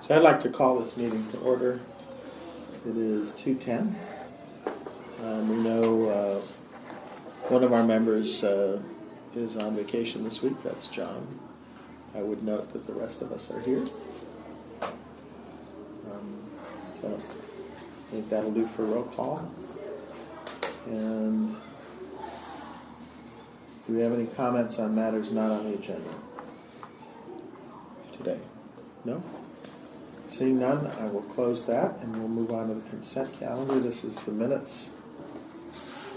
So I'd like to call this meeting to order. It is 2:10. We know one of our members is on vacation this week. That's John. I would note that the rest of us are here. So I think that'll do for roll call. And do we have any comments on matters not on the agenda today? No? Seeing none, I will close that and we'll move on to the consent calendar. This is the minutes.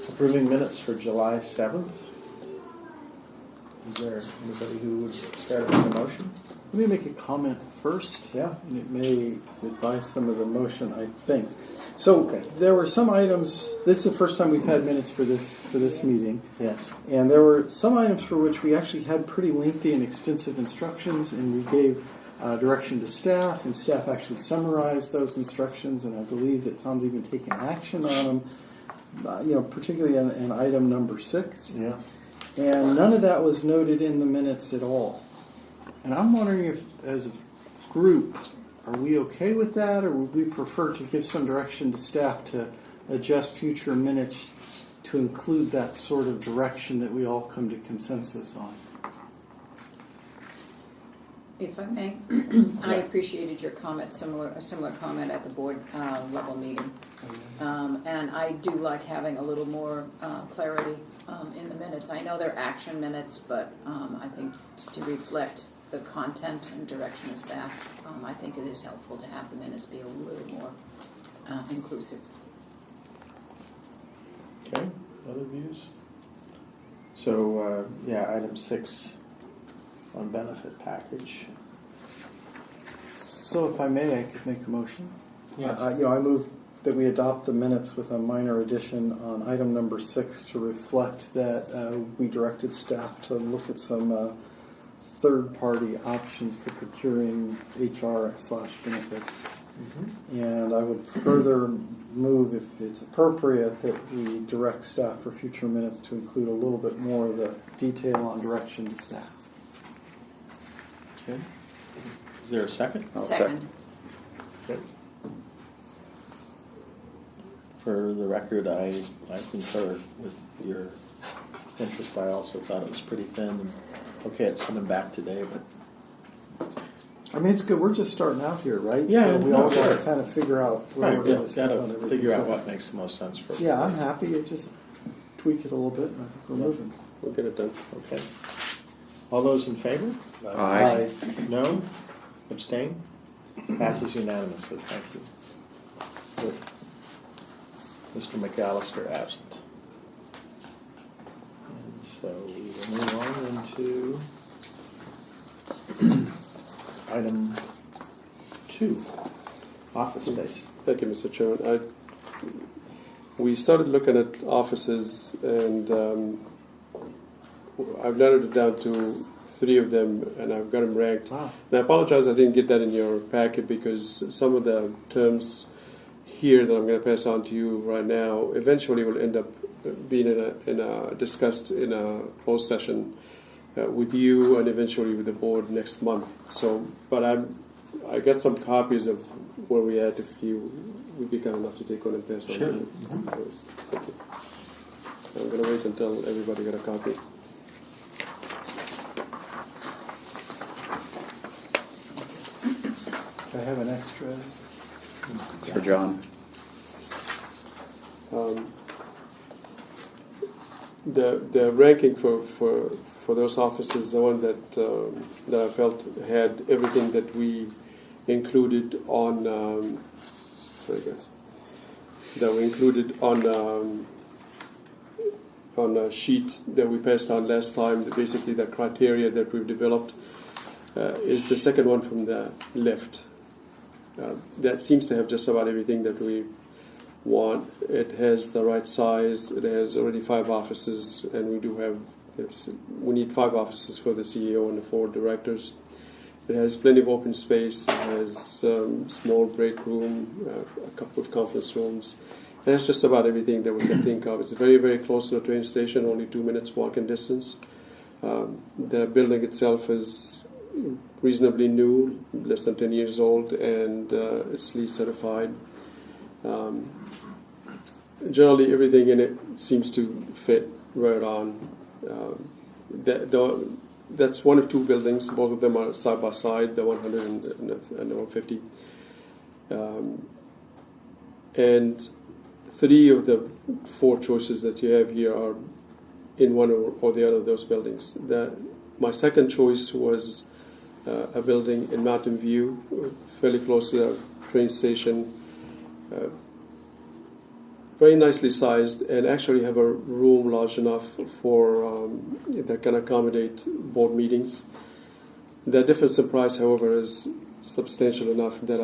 Approving minutes for July 7th. Is there anybody who would start with a motion? Let me make a comment first. Yeah. And it may advise some of the motion, I think. So there were some items, this is the first time we've had minutes for this meeting. Yes. And there were some items for which we actually had pretty lengthy and extensive instructions, and we gave direction to staff, and staff actually summarized those instructions, and I believe that Tom's even taken action on them, particularly in item number 6. Yeah. And none of that was noted in the minutes at all. And I'm wondering if, as a group, are we okay with that, or would we prefer to give some direction to staff to adjust future minutes to include that sort of direction that we all come to consensus on? If I may, I appreciated your comment, a similar comment at the board level meeting. And I do like having a little more clarity in the minutes. I know they're action minutes, but I think to reflect the content and direction of staff, I think it is helpful to have the minutes be a little more inclusive. Okay. Other views? So, item 6 on benefit package. So if I may, I could make a motion. Yes. I move that we adopt the minutes with a minor addition on item number 6 to reflect that we directed staff to look at some third-party options for procuring HR/benefits. Mm-hmm. And I would further move, if it's appropriate, that we direct staff for future minutes to include a little bit more of the detail on direction to staff. Okay. Is there a second? Second. Okay. For the record, I concur with your interest. I also thought it was pretty thin. And, okay, it's coming back today, but I mean, it's good. We're just starting out here, right? Yeah, So we all got sure. to kind of figure out where we're going to step on everything. Figure out So, what makes the most sense for. yeah, I'm happy. It just tweak it a little bit, and I think we're moving. We'll get it done. Okay. All those in favor? Aye. No? Abstain? Passes unanimously. Thank you. With Mr. McAllister absent. And so we will move on into item 2, office space. Thank you, Mr. Chairman. We started looking at offices, and I've narrowed it down to 3 of them, and I've got them ranked. Wow. And I apologize I didn't get that in your packet, because some of the terms here that I'm going to pass on to you right now eventually will end up being discussed in a closed session with you and eventually with the board next month. So, but I got some copies of where we at. If you would be kind enough to take one and pass on. Sure. Thank you. I'm going to wait until everybody got a copy. I have an extra. It's for John. The ranking for those offices, the one that I felt had everything that we included on. Sorry, guys. That we included on a sheet that we passed on last time. Basically, the criteria that we've developed is the second one from the left. That seems to have just about everything that we want. It has the right size. It has already 5 offices, and we need 5 offices for the CEO and the 4 directors. It has plenty of open space. It has small break room, a couple of conference rooms. And it's just about everything that we can think of. It's very, very close to the train station, only 2 minutes walking distance. The building itself is reasonably new, less than 10 years old, and it's LEED certified. Generally, everything in it seems to fit right on. That's one of two buildings. Both of them are side by side, the 100 and the 150. And 3 of the 4 choices that you have here are in one or the other of those buildings. My second choice was a building in Mountain View, fairly close to the train station. Very nicely sized, and actually have a room large enough for that can accommodate board meetings. The difference in price, however, is substantial enough that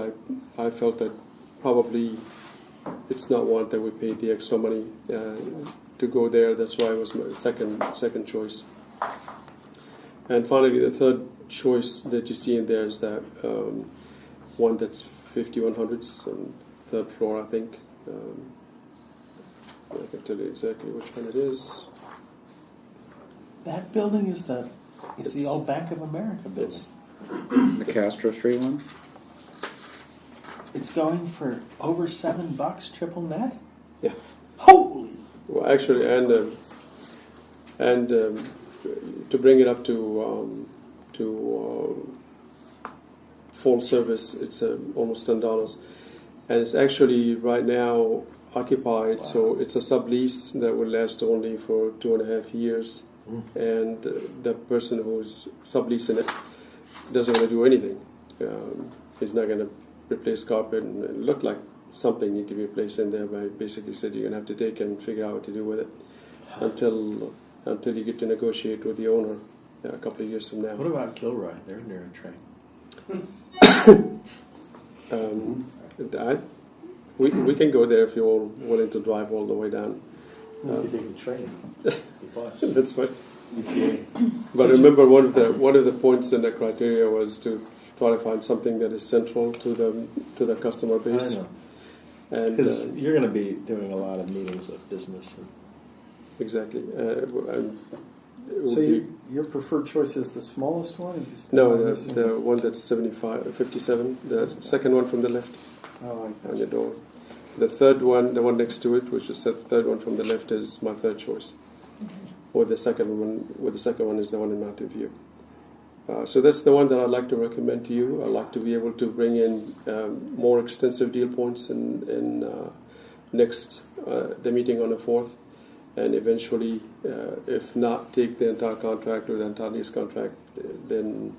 I felt that probably it's not one that we paid the extra money to go there. That's why it was my second choice. And finally, the third choice that you see in there is that one that's 5100s on third floor, I think. I can tell you exactly which one it is. That building is the old Bank of America building. The Castro Street one? It's going for over $7 triple net? Yeah. Holy! Well, actually, and to bring it up to full service, it's almost $10, and it's actually right now occupied. Wow. So it's a sublease that will last only for 2.5 years, and the person who's subleasing it doesn't want to do anything. He's not going to replace carpet, and it looked like something need to be replaced in there. But I basically said you're going to have to take it and figure out what to do with it until you get to negotiate with the owner a couple of years from now. What about Gilroy? They're near a train. We can go there if you're all willing to drive all the way down. You could take the train, the bus. That's fine. ETA. But remember, one of the points in the criteria was to try to find something that is central to the customer base. I know. And because you're going to be doing a lot of meetings with business. exactly. So your preferred choice is the smallest one? No, the one that's 57, the second one from the left on the door. The third one, the one next to it, which is the third one from the left, is my third choice. Or the second one is the one in Mountain View. So that's the one that I'd like to recommend to you. I'd like to be able to bring in more extensive deal points in the meeting on the 4th, and eventually, if not take the entire contract or the entire lease contract, then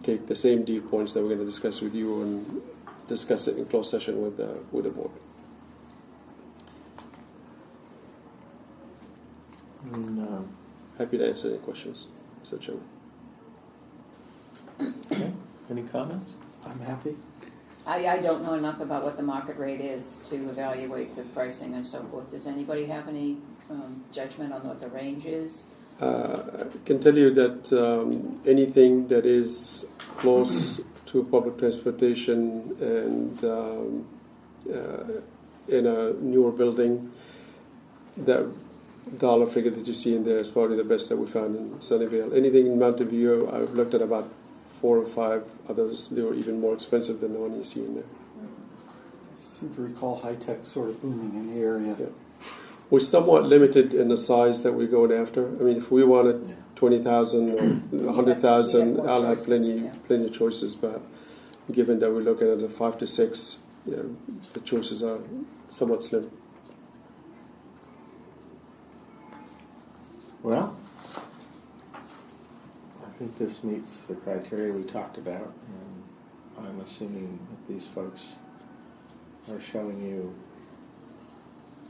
take the same deal points that we're going to discuss with you and discuss it in closed session with the board. Happy to answer any questions, Mr. Chairman. Okay. Any comments? I'm happy. I don't know enough about what the market rate is to evaluate the pricing and so forth. Does anybody have any judgment on what the range is? I can tell you that anything that is close to public transportation and in a newer building, that dollar figure that you see in there is probably the best that we found in Sunnyvale. Anything in Mountain View, I've looked at about 4 or 5 others. They were even more expensive than the one you see in there. I seem to recall high-tech sort of booming in the area. Yeah. We're somewhat limited in the size that we're going after. I mean, if we wanted 20,000 or 100,000, I'll have plenty of choices. But given that we're looking at a 5 to 6, the choices are somewhat slim. Well, I think this meets the criteria we talked about, and I'm assuming that these folks are showing you.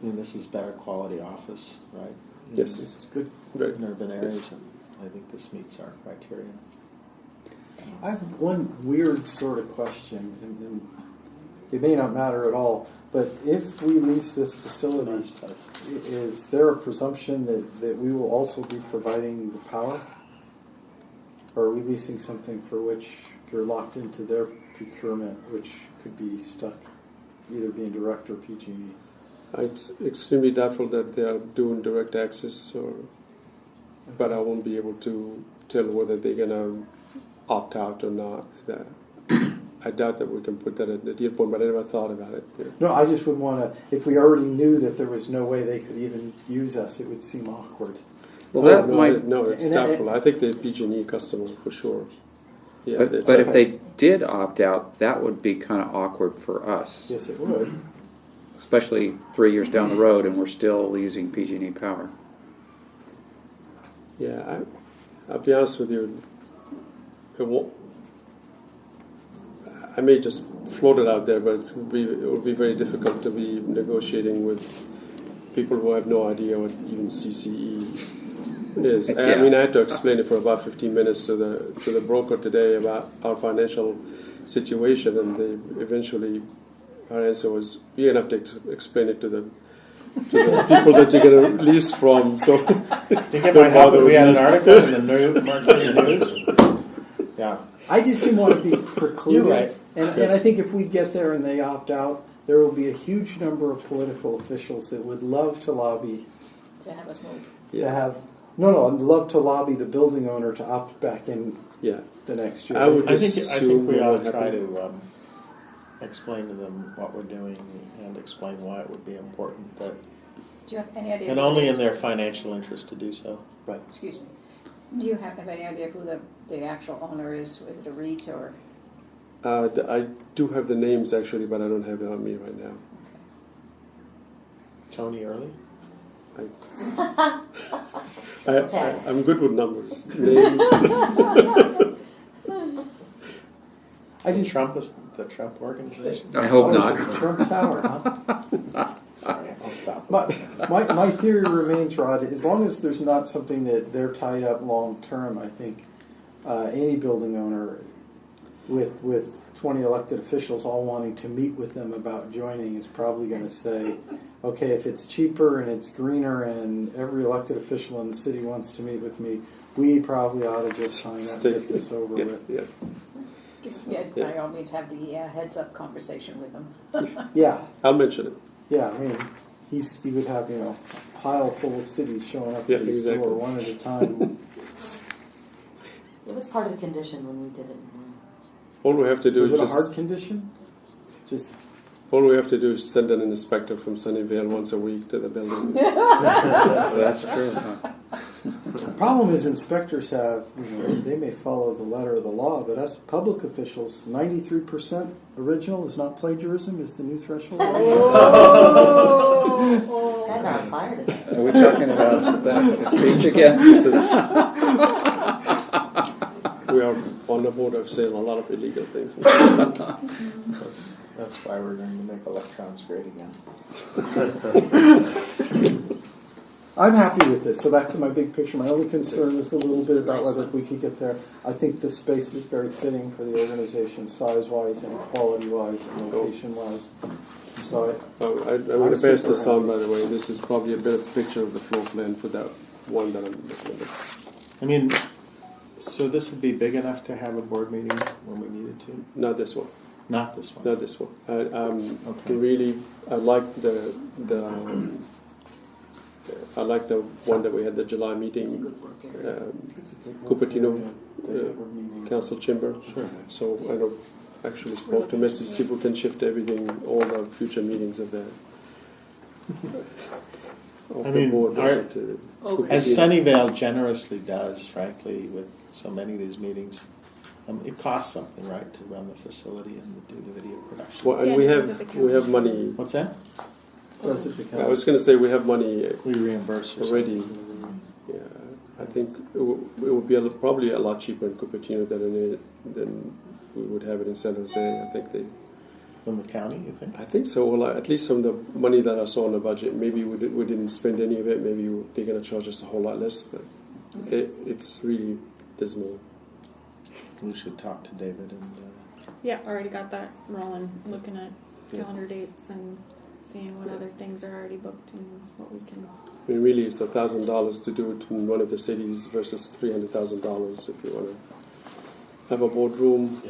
I mean, this is better quality office, right? Yes, This is good. Right. In urban areas, and I think this meets our criteria. I have one weird sort of question, and it may not matter at all, but if we lease this facility, is there a presumption that we will also be providing the power? Or are we leasing something for which you're locked into their procurement, which could be stuck either being direct or PG&E? It's extremely doubtful that they are doing direct access, but I won't be able to tell whether they're going to opt out or not. I doubt that we can put that at the deal point, but I never thought about it. Yeah. No, I just wouldn't want to, if we already knew that there was no way they could even use us, it would seem awkward. Well, that no, might. no, it's and- doubtful. I think they're PG&E customer for sure. Yeah, it's But if okay. they did opt out, that would be kind of awkward for us, Yes, it would. especially 3 years down the road, and we're still using PG&E power. Yeah, I'll be honest with you. It won't. I may just float it out there, but it will be very difficult to be negotiating with people who have no idea what even CCE is. I Yeah. mean, I had to explain it for about 15 minutes to the broker today about our financial situation, and they eventually, our answer was, you're gonna have to explain it to the people that you're gonna lease from. So I think it might help if we had an article in the New Marketing News. Yeah. I just didn't want to be precluded. You're right. And I Yes. think if we get there and they opt out, there will be a huge number of political officials that would love to lobby To have us move. yeah, to have, I'd love to lobby the building owner to opt back in yeah. the next year. I would I think assume we that ought would to try happen. to explain to them what we're doing and explain why it would be important, but Do you have any idea? and who it only is? in their financial interest to do so. Right. Excuse me. Do you have any idea who the actual owner is? Is it a REIT or? I do have the names actually, but I don't have it on me right now. Tony Early. I'm good with numbers. Names. I just Trump is the Trump organization. I hope What is not. it, the Trump Tower, huh? Sorry, I'll stop. But my theory remains, Rod, as long as there's not something that they're tied up long term, I think any building owner with 20 elected officials all wanting to meet with them about joining is probably going to say, okay, if it's cheaper and it's greener and every elected official in the city wants to meet with me, we probably ought to just sign up and get this over Yeah, with. yeah. Yeah, Yeah. by all means, have the heads up conversation with them. Yeah, I'll mention it. yeah, I mean, he would have, a pile full of cities showing up Yeah, at his exactly. door one at a time. It was part of the condition when we did it. All we have to do Was is it a just hard condition? Just all we have to do is send an inspector from Sunnyvale once a week to the building. That's true. the problem is inspectors have, they may follow the letter of the law, but us public officials, 93% original is not plagiarism is the new threshold. You guys are on fire today. Are we talking about that speech again? We are on the border of saying a lot of illegal things. That's why we're going to make electrons great again. I'm happy with this. So back to my big picture. My only concern is a little bit about whether we could get there. I think this space is very fitting for the organization, size-wise and quality-wise and location-wise. So I'm going to pass this on, by the way. This is probably a better picture of the floor plan for that one that I'm looking at. I mean, so this would be big enough to have a board meeting when we needed to? Not this one. Not this one. Not this one. Okay. Really, I like the one that we had the July meeting, Cupertino Council Chamber. Sure. So I don't actually spoke to Messi, see if we can shift everything, all the future meetings of the I mean, board our- to As Cupertino. Sunnyvale generously does, frankly, with so many of these meetings, it costs something, right, to run the facility and do the video production. Well, and Yeah, we because of the have county. money. What's that? does it I was going to say we have money We reimburse or already. something. Yeah, I think it would be probably a lot cheaper in Cupertino than we would have it in San Jose. I think From the county, you think? I think so. Well, at least some of the money that I saw in the budget, maybe we didn't spend any of it. Maybe they're going to charge us a whole lot less. But it's really dismal. We should talk to David and. Yeah, already got that rolling, looking at calendar dates and seeing what other things are already booked and what we can. I mean, really, it's $1,000 to do it in one of the cities versus $300,000 if you want to have a boardroom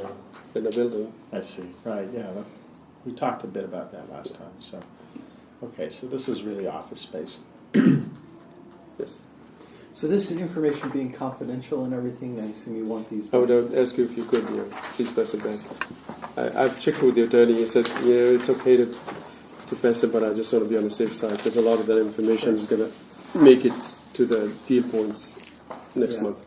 in a building. I see. Right. Yeah. We talked a bit about that last time. So, okay. So this is really office space. Yes. So this information being confidential and everything, I assume you want these I back? would ask you if you could, please pass it back. I've checked with the attorney. He said, it's okay to pass it, but I just want to be on the safe side because a lot of that information is going to make it to the deal points next Yeah. month.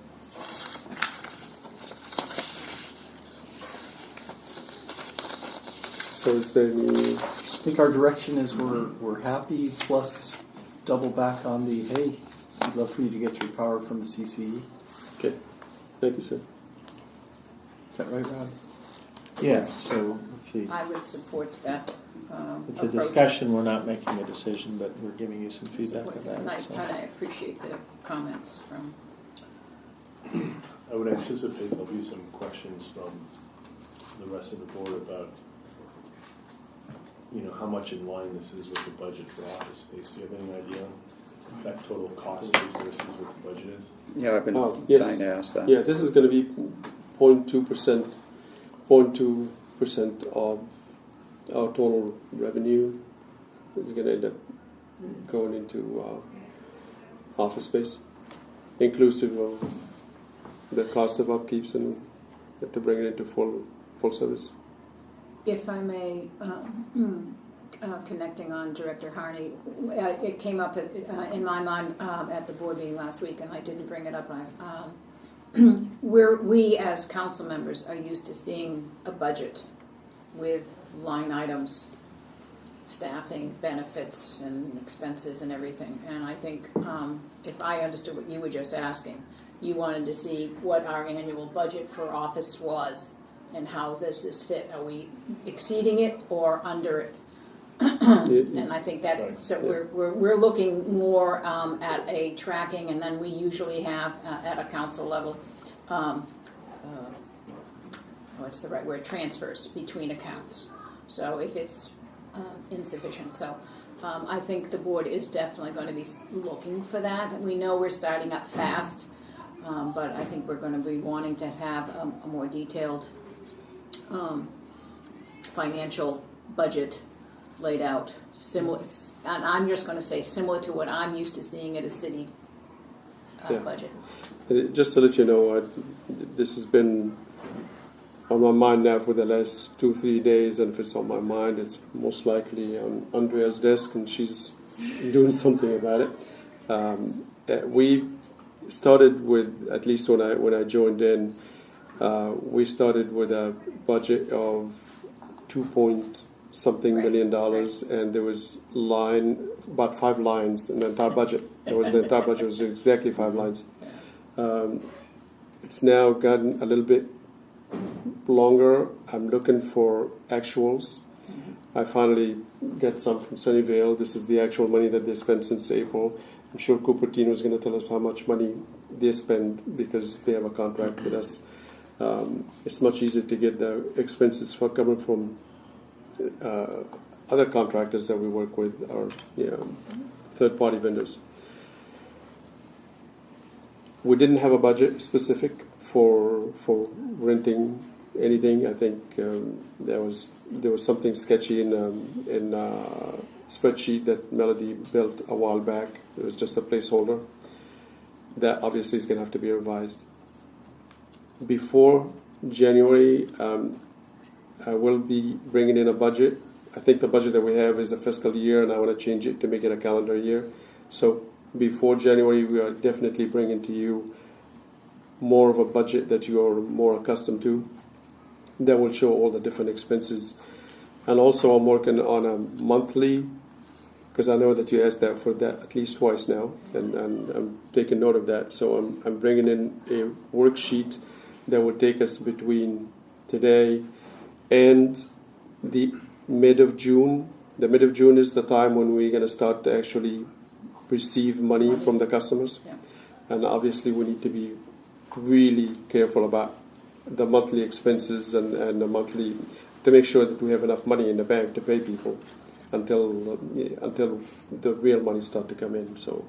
So is there any? I think our direction is we're happy, plus double back on the, hey, we'd love for you to get your power from the CCE. Okay, thank you, sir. Is that right, Rob? Yeah, so, let's see. I would support that It's a approach. discussion, we're not making a decision, but we're giving you some feedback on And that. so. I appreciate the comments from, I would anticipate there'll be some questions from the rest of the board about, how much in line this is with the budget for office space. Do you have any idea what that total cost is versus what the budget is? Yeah, I've been Yes. dying to ask that. Yeah, this is going to be 0.2% of our total revenue is going to end up going into office space, inclusive of the cost of upkeeps and to bring it into full service. if I may, connecting on Director Harney, it came up in my mind at the board meeting last week, and I didn't bring it up. We as council members are used to seeing a budget with line items, staffing, benefits, and expenses and everything. And I think if I understood what you were just asking, you wanted to see what our annual budget for office was and how does this fit. Are we exceeding it or under it? And I think that's, so we're looking more at a tracking, and then we usually have at a council level, what's the right word, transfers between accounts. So if it's insufficient, so I think the board is definitely going to be looking for that. We know we're starting up fast, but I think we're going to be wanting to have a more detailed financial budget laid out, similar, and I'm just going to say similar to what I'm used to seeing at a city budget. Just to let you know, this has been on my mind now for the last 2-3 days, and if it's on my mind, it's most likely on Andrea's desk, and she's doing something about it. We started with, at least when I joined in, we started with a budget of $2.something million, and there was about 5 lines in the entire budget. The entire budget was exactly 5 lines. It's now gotten a little bit longer. I'm looking for actuals. I finally get some from Sunnyvale. This is the actual money that they spent since April. I'm sure Cupertino is going to tell us how much money they spend because they have a contract with us. It's much easier to get the expenses coming from other contractors that we work with, or third-party vendors. We didn't have a budget specific for renting anything. I think there was something sketchy in a spreadsheet that Melody built a while back. It was just a placeholder. That obviously is going to have to be revised. Before January, I will be bringing in a budget. I think the budget that we have is a fiscal year, and I want to change it to make it a calendar year. So before January, we are definitely bringing to you more of a budget that you are more accustomed to. That will show all the different expenses. And also I'm working on a monthly, because I know that you asked that for that at least twice now, and I'm taking note of that. So I'm bringing in a worksheet that will take us between today and the mid of June. The mid of June is the time when we're going to start to actually receive money from the customers. Yeah. And obviously we need to be really careful about the monthly expenses and the monthly, to make sure that we have enough money in the bank to pay people until the real money start to come in. So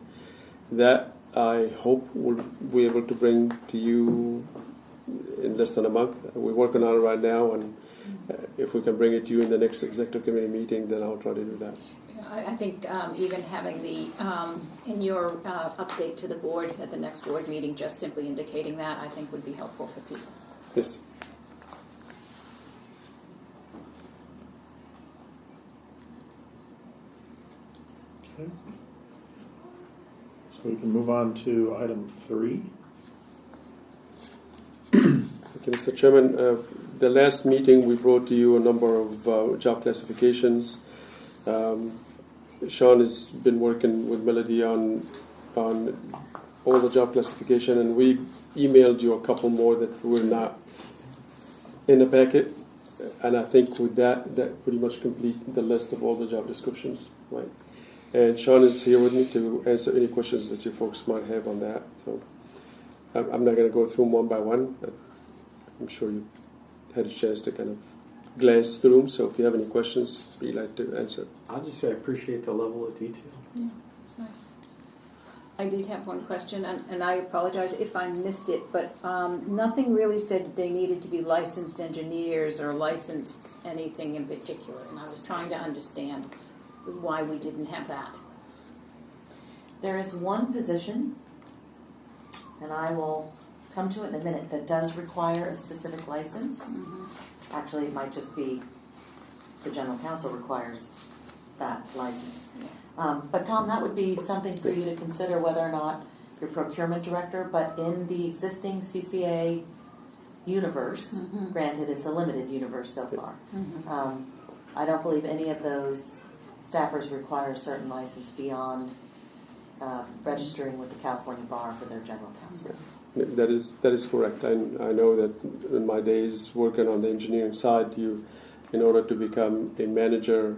that I hope we'll be able to bring to you in less than a month. We're working on it right now, and if we can bring it to you in the next executive committee meeting, then I'll try to do that. I think even having the, in your update to the board at the next board meeting, just simply indicating that, I think would be helpful for people. Yes. Okay. So we can move on to item 3. Okay, Mr. Chairman, the last meeting we brought to you a number of job classifications. Sean has been working with Melody on all the job classification, and we emailed you a couple more that were not in the packet. And I think with that pretty much complete the list of all the job descriptions, right? And Sean is here with me to answer any questions that you folks might have on that. So I'm not going to go through them one by one. But I'm sure you had a chance to kind of glance through them. So if you have any questions, we'd like to answer. I'll just say I appreciate the level of detail. Yeah, it's nice. I did have one question, and I apologize if I missed it, but nothing really said they needed to be licensed engineers or licensed anything in particular, and I was trying to understand why we didn't have that. There is one position, and I will come to it in a minute, that does require a specific license. Actually, it might just be the general counsel requires that license. But Tom, that would be something for you to consider, whether or not your procurement director, but in the existing CCA universe, granted it's a limited universe so far, I don't believe any of those staffers require a certain license beyond registering with the California Bar for their general counsel. That is correct. I know that in my days working on the engineering side, in order to become a manager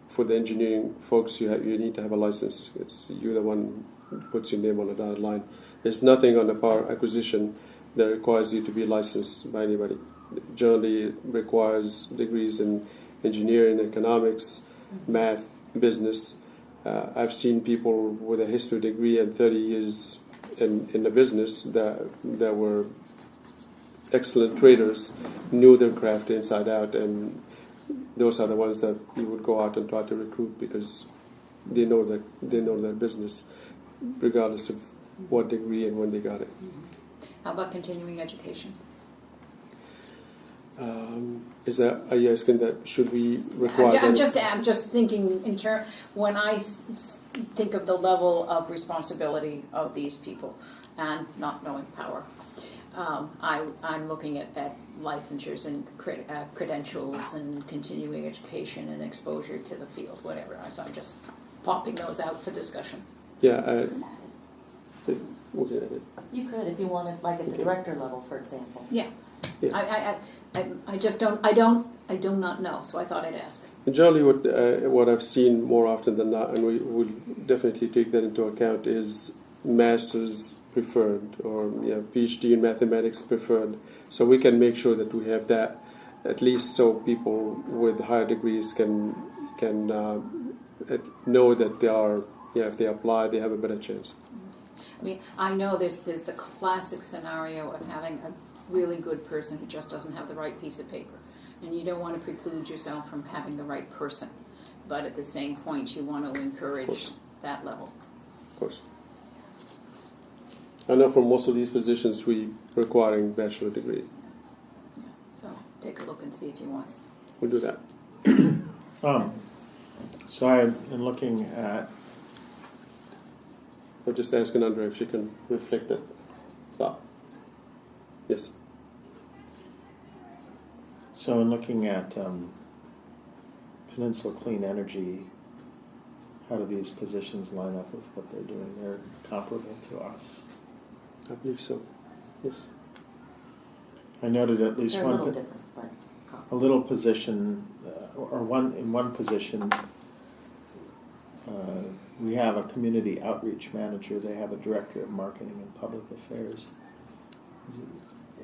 for the engineering folks, you need to have a license. You're the one who puts your name on the dotted line. There's nothing on the power acquisition that requires you to be licensed by anybody. Generally, it requires degrees in engineering, economics, math, business. I've seen people with a history degree and 30 years in the business that were excellent traders, knew their craft inside out, and those are the ones that we would go out and try to recruit because they know their business, regardless of what degree and when they got it. How about continuing education? Are you asking that should we require? I'm just thinking in term when I think of the level of responsibility of these people and not knowing power. I'm looking at licensures and credentials and continuing education and exposure to the field, whatever. So I'm just popping those out for discussion. Yeah. You could, if you wanted, like at the director level, for example. Yeah. I just don't. I do not know. So I thought I'd ask. Generally, what I've seen more often than not, and we will definitely take that into account, is masters preferred or PhD in mathematics preferred. So we can make sure that we have that at least, so people with higher degrees can know that they are. If they apply, they have a better chance. I mean, I know there's the classic scenario of having a really good person who just doesn't have the right piece of paper. And you don't want to preclude yourself from having the right person. But at the same point, you want to encourage that level. Of course. I know for most of these positions, we requiring bachelor degree. Yeah. So take a look and see if you want. We'll do that. So I've been looking at I'm just asking Andrea if she can reflect that thought. Yes. So in looking at Peninsula Clean Energy, how do these positions line up with what they're doing? They're comparable to us. I believe so. Yes. I noted at least They're a little different, but a little position, or one position. We have a community outreach manager. They have a director of marketing and public affairs.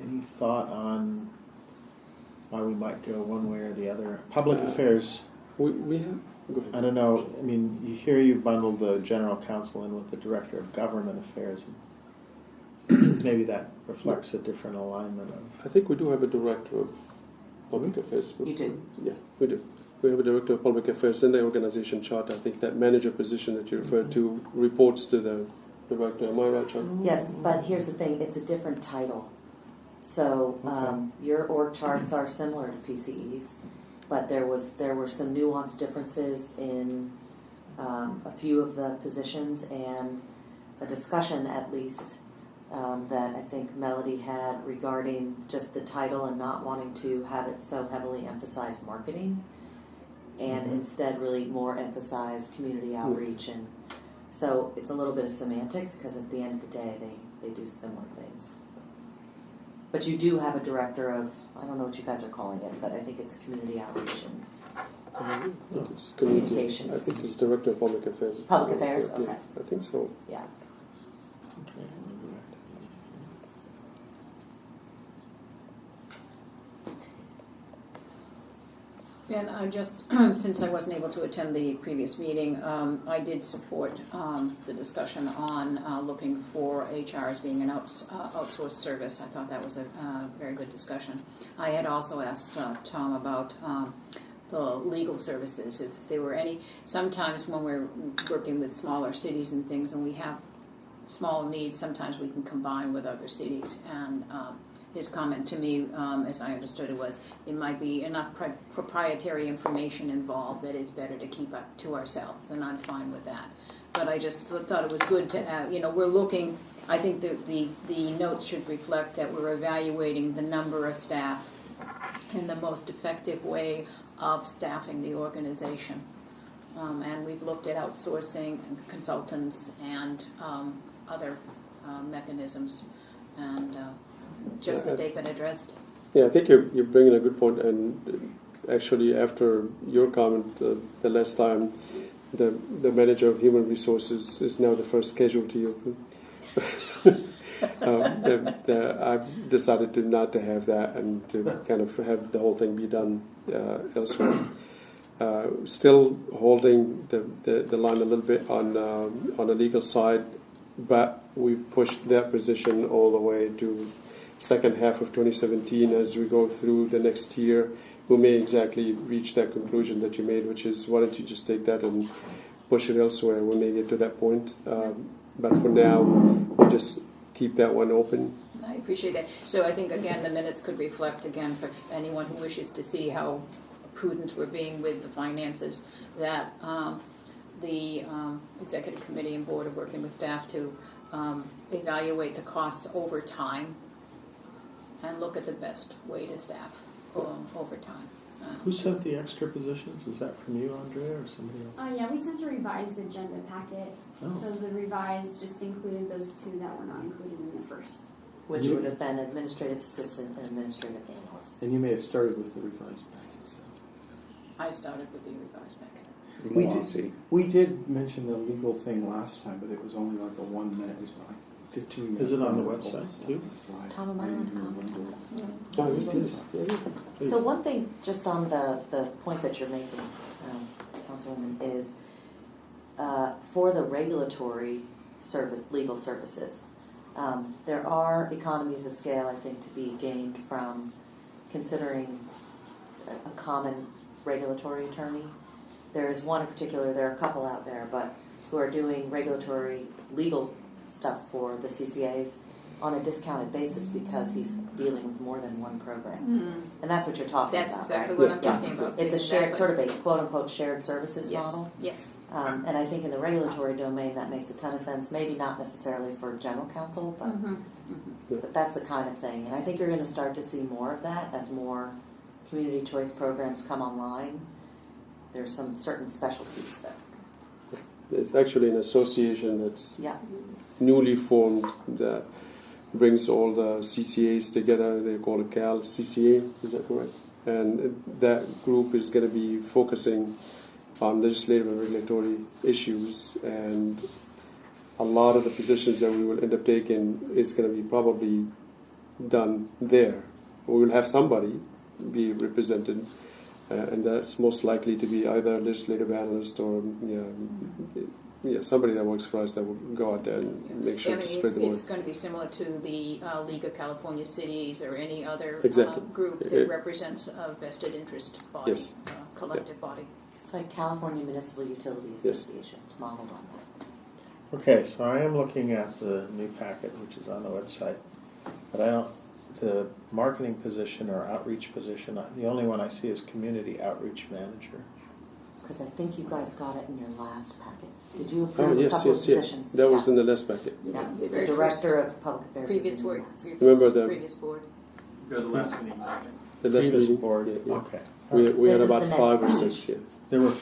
Any thought on why we might go one way or the other? Public affairs. We have. Go ahead. I don't know. I mean, you bundled the general counsel in with the director of government affairs. Maybe that reflects a different alignment of. I think we do have a director of public affairs. you do. Yeah, we do. We have a Director of Public Affairs in the organization chart. I think that manager position that you referred to reports to the director. Am I right, John? Yes, but here's the thing, it's a different title. So your org charts are similar to PCE's, but there were some nuanced differences in a few of the positions and a discussion at least that I think Melody had regarding just the title and not wanting to have it so heavily emphasize marketing and instead really more emphasize community outreach. And so it's a little bit of semantics because at the end of the day they do similar things. But you do have a director of, I don't know what you guys are calling it, but I think it's community outreach and It's communications. I think it's Director of Public Affairs. Public Affairs, Yeah, okay. I think so. Yeah. And I just, since I wasn't able to attend the previous meeting, I did support the discussion on looking for HR as being an outsourced service. I thought that was a very good discussion. I had also asked Tom about the legal services, if there were any. Sometimes when we're working with smaller cities and things and we have small needs, sometimes we can combine with other cities. And his comment to me, as I understood it, was it might be enough proprietary information involved that it's better to keep up to ourselves, and I'm fine with that. But I just thought it was good to, we're looking, I think the notes should reflect that we're evaluating the number of staff and the most effective way of staffing the organization. And we've looked at outsourcing and consultants and other mechanisms, and just that they've been addressed. Yeah, I think you're bringing a good point. And actually, after your comment the last time, the manager of human resources is now the first casualty of I've decided not to have that and to kind of have the whole thing be done elsewhere. Still holding the line a little bit on the legal side, but we pushed that position all the way to second half of 2017. As we go through the next year, we may exactly reach that conclusion that you made, which is why don't you just take that and push it elsewhere. We may get to that point, but for now, we'll just keep that one open. I appreciate that. So I think, again, the minutes could reflect, again, for anyone who wishes to see how prudent we're being with the finances, that the executive committee and board are working with staff to evaluate the costs over time and look at the best way to staff over time. Who sent the extra positions? Is that from you, Andrea, or somebody else? Yeah, we sent a revised agenda packet. Oh. So the revised just included those two that were not included in the first. Which would have been administrative assistant and administrative analyst. And you may have started with the revised packet. So. I started with the revised packet. We did mention the legal thing last time, but it was only like a 1 minute. It was like 15 minutes. Is it on the level, website so too? That's why. Tom, am I allowed to comment on that? Oh, yes, please. Yeah. So one thing, just on the point that you're making, Councilwoman, is for the regulatory service, legal services, there are economies of scale, I think, to be gained from considering a common regulatory attorney. There is one in particular, there are a couple out there, but who are doing regulatory legal stuff for the CCAs on a discounted basis because he's dealing with more than one program. And that's what you're talking That's about, exactly right? what I'm talking about. It's a shared, Exactly. sort of a quote-unquote shared services Yes. model. Yes. And I think in the regulatory domain that makes a ton of sense, maybe not necessarily for general counsel, but, but that's the kind of thing. And I think you're going to start to see more of that as more community choice programs come online. There's some certain specialties that, There's actually an association that's yeah. newly formed that brings all the CCAs together. They call it CAL CCA, is that correct? And that group is going to be focusing on legislative and regulatory issues, and a lot of the positions that we will end up taking is going to be probably done there. We will have somebody be represented, and that's most likely to be either a legislative analyst or somebody that works for us that will go out there and make sure to spread the word. It's going to be similar to the League of California Cities or any other Exactly. group that represents a vested interest body. Yes. collective body. It's like California Municipal Utility Association. It's modeled on that. Okay, so I am looking at the new packet, which is on the website, but I don't, the marketing position or outreach position, the only one I see is community outreach manager. Because I think you guys got it in your last packet. Did you Oh, approve a yes, couple yes, of yes. positions? That was Yeah. in the last packet. Yeah, The the very Director of Public Affairs is Previous in your work, last. Remember the- previous board. You're the last meeting packet. The last Previous meeting. board, Yeah, yeah. okay. We This had is about the next 5 or batch. 6, yeah. There were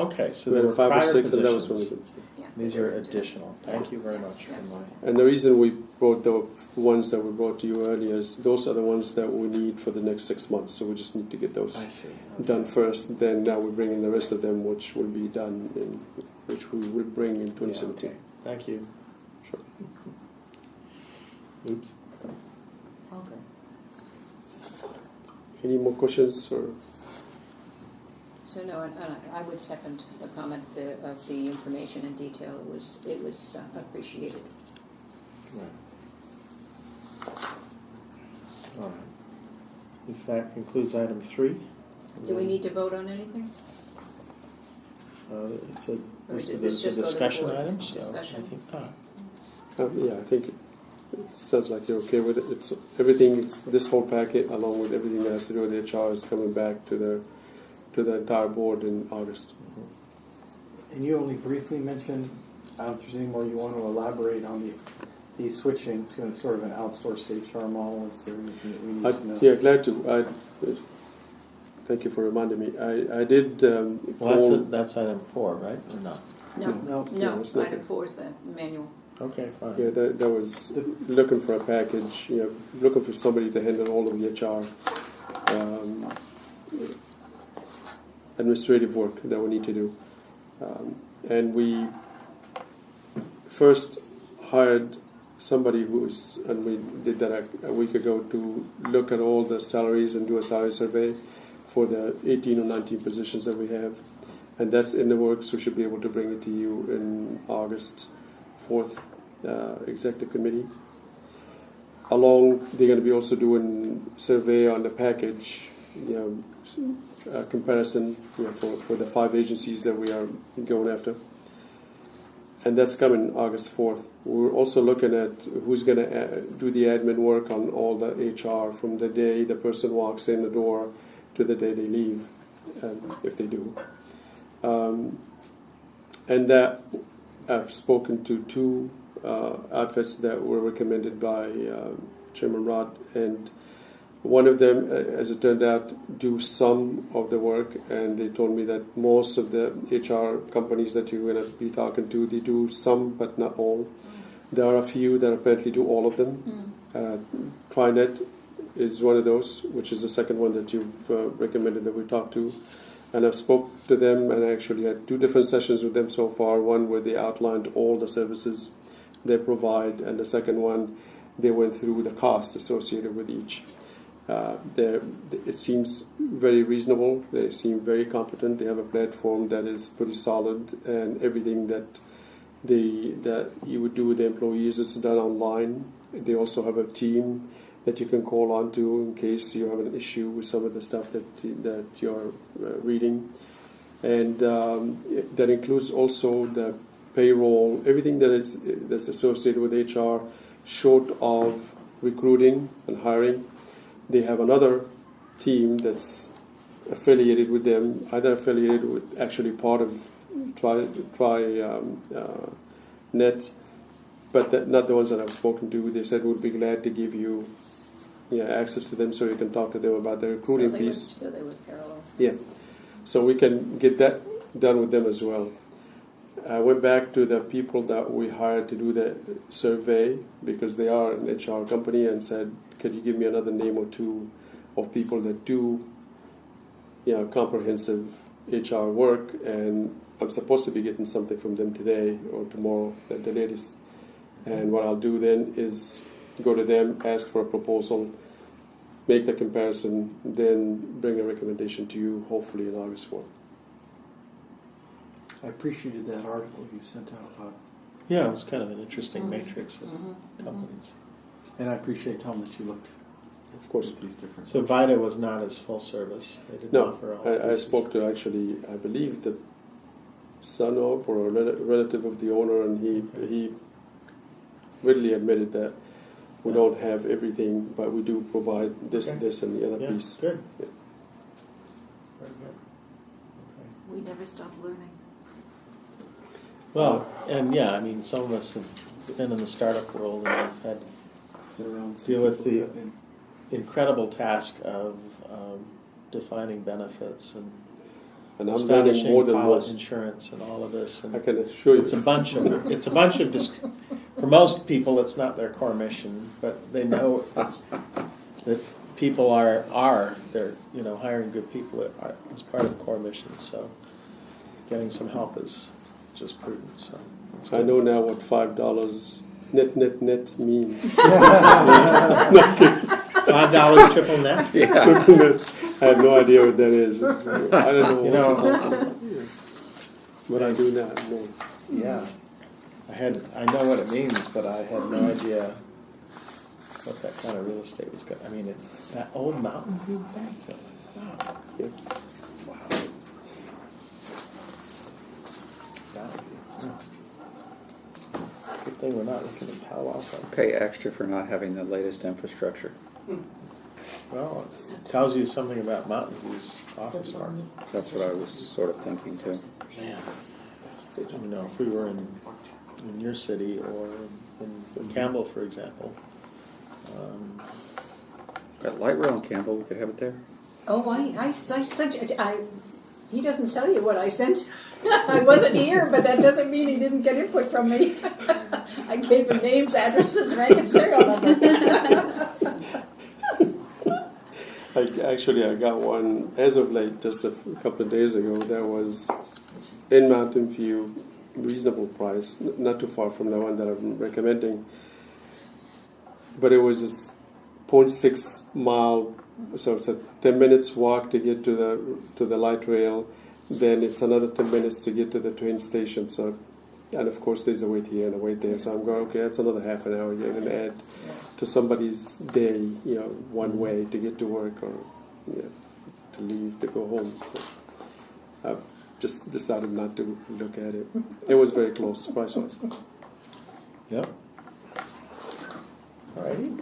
okay, so We there had were 5 or prior 6, and that was one of positions. them. Yeah, These they are were just- additional. Thank you very much for my. And the reason we brought the ones that we brought to you earlier is those are the ones that we need for the next 6 months. So we just need to get those I see. done first. Then now we bring in the rest of them, which will be done which we will bring in 2017. Okay. Thank you. Sure. Oops. It's all good. Any more questions or? So no, and I would second the comment of the information in detail. It was appreciated. Right. All right. If that concludes item 3. Do we need to vote on anything? It's a Or list does of this just go to the discussion board? items. So Discussion? I think not. Yeah, I think it sounds like you're okay with it. It's everything. It's this whole packet, along with everything that has to do with HR, is coming back to the entire board in August. And you only briefly mentioned, I don't know if there's any more you want to elaborate on the switching to a sort of an outsourced HR model. Is there anything that we need to know? Yeah, glad to. Thank you for reminding me. I did. Well, that's item 4, right? Or not? No, No, it's not item there. 4 is the manual. Okay, fine. Yeah, that was looking for a package. Looking for somebody to handle all of the HR administrative work that we need to do. And we first hired somebody and we did that a week ago, to look at all the salaries and do a salary survey for the 18 or 19 positions that we have. And that's in the works. We should be able to bring it to you in August 4th, executive committee. Along, they're going to be also doing survey on the package, comparison for the 5 agencies that we are going after. And that's coming August 4th. We're also looking at who's going to do the admin work on all the HR from the day the person walks in the door to the day they leave, if they do. And that I've spoken to 2 outfits that were recommended by Chairman Rod, and one of them, as it turned out, do some of the work, and they told me that most of the HR companies that you're going to be talking to, they do some but not all. There are a few that apparently do all of them. TriNet is one of those, which is the second one that you've recommended that we talk to. And I've spoke to them, and I actually had 2 different sessions with them so far. One where they outlined all the services they provide, and the second one, they went through the cost associated with each. It seems very reasonable. They seem very competent. They have a platform that is pretty solid, and everything that you would do with the employees, it's done online. They also have a team that you can call on to in case you have an issue with some of the stuff that you're reading. And that includes also the payroll, everything that's associated with HR, short of recruiting and hiring. They have another team that's affiliated with them, either affiliated with actually part of TriNet, but not the ones that I've spoken to. They said we'd be glad to give you access to them so you can talk to them about the recruiting piece. So they would parallel. Yeah, so we can get that done with them as well. I went back to the people that we hired to do the survey, because they are an HR company, and said, could you give me another name or 2 of people that do comprehensive HR work? And I'm supposed to be getting something from them today or tomorrow at the latest. And what I'll do then is go to them, ask for a proposal, make the comparison, then bring a recommendation to you, hopefully on August 4th. I appreciated that article you sent out about, Yeah, it was kind of an interesting matrix of companies. and I appreciate, Tom, that you looked of course. with these different. So Vida was not as full service. They didn't No, offer all I pieces. spoke to actually, I believe, the son of or a relative of the owner, and he readily admitted that we don't have everything, but we do provide this, Okay. this, and the other Yeah, piece. good. Yeah. Very good. We never stop learning. Well, and yeah, I mean, some of us have been in the startup world and have had Get around some Deal with people the- that have been- incredible task of defining benefits and And I'm learning establishing more than policy most. insurance and all of this. And I can assure you. it's a bunch of for most people, it's not their core mission, but they know that people are they're hiring good people is part of the core mission. So getting some help is just prudent. So it's I good. know now what $5 net means. $5 triple net. Triple net. I have no idea what that is. I don't know. You know, Yes. What I do now, no. yeah, I know what it means, but I had no idea what that kind of real estate was going. I mean, that old Mountain View Bank. Wow. Yeah. Wow. Mountain View. Good thing we're not looking at Palo Alto. Pay extra for not having the latest infrastructure. Well, it tells you something about Mountain View's office park. That's what I was sort of thinking too. Man, if we were in your city or in Campbell, for example. Got light rail in Campbell, we could have it there. Oh, he doesn't tell you what I sent. I wasn't here, but that doesn't mean he didn't get input from me. I gave him names, addresses, rank, and serial number. I got one as of late, just a couple of days ago. That was in Mountain View, reasonable price, not too far from the one that I'm recommending. But it was a 0.6 mile, so it's a 10 minutes walk to get to the light rail. Then it's another 10 minutes to get to the train station. So, and of course there's a wait here and a wait there. So I'm going, okay, that's another half an hour you're going to add to somebody's day, one way to get to work or to leave to go home. So I just decided not to look at it. It was very close price-wise. Yep. Alrighty.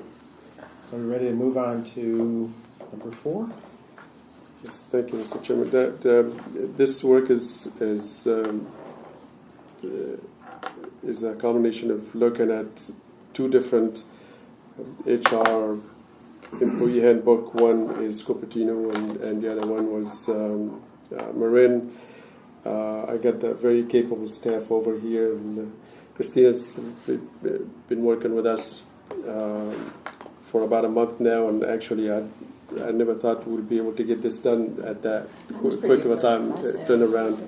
Are we ready to move on to number 4? Yes, thank you, Mr. Chairman. This work is a combination of looking at two different HR employee handbook. One is Cupertino, and the other one was Marin. I got the very capable staff over here, and Christina's been working with us for about a month now, and actually I never thought we would be able to get this done at that quick of a time turnaround.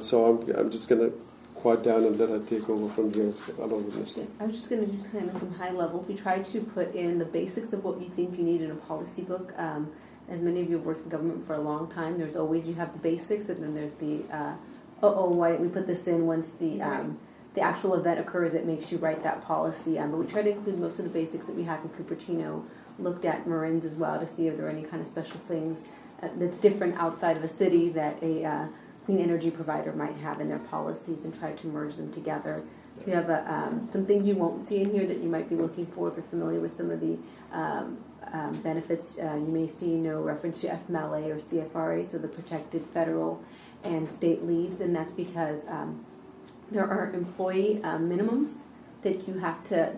So I'm just going to quiet down and let her take over from here along with Mr. I was just going to just kind of some high levels. We tried to put in the basics of what you think you need in a policy book. As many of you have worked in government for a long time, there's always, you have the basics, and then there's the, why didn't we put this in once the actual event occurs, it makes you write that policy. But we try to include most of the basics that we have in Cupertino, looked at Marin's as well to see if there are any kind of special things that's different outside of a city that a clean energy provider might have in their policies, and try to merge them together. We have some things you won't see in here that you might be looking for if you're familiar with some of the benefits. You may see no reference to FMLA or CFRA, so the protected federal and state leaves, and that's because there are employee minimums that you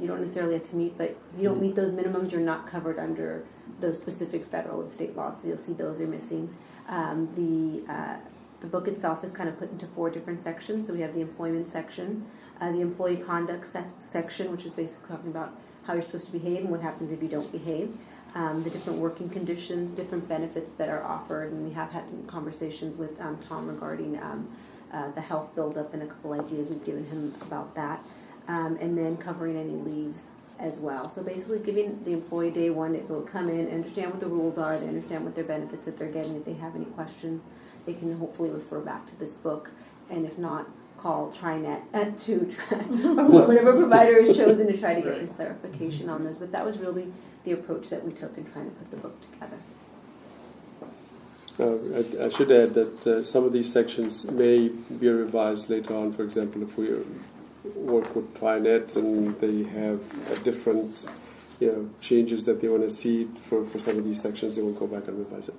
don't necessarily have to meet, but if you don't meet those minimums, you're not covered under those specific federal and state laws, so you'll see those are missing. The book itself is kind of put into 4 different sections. So we have the employment section, the employee conduct section, which is basically talking about how you're supposed to behave and what happens if you don't behave, the different working conditions, different benefits that are offered, and we have had some conversations with Tom regarding the health buildup and a couple ideas we've given him about that, and then covering any leaves as well. So basically giving the employee day one, it will come in, understand what the rules are, they understand what their benefits that they're getting. If they have any questions, they can hopefully refer back to this book, and if not, call TriNet or whatever provider is chosen to try to get some clarification on this. But that was really the approach that we took in trying to put the book together. I should add that some of these sections may be revised later on. For example, if we work with TriNet and they have a different changes that they want to see for some of these sections, they will go back and revise it.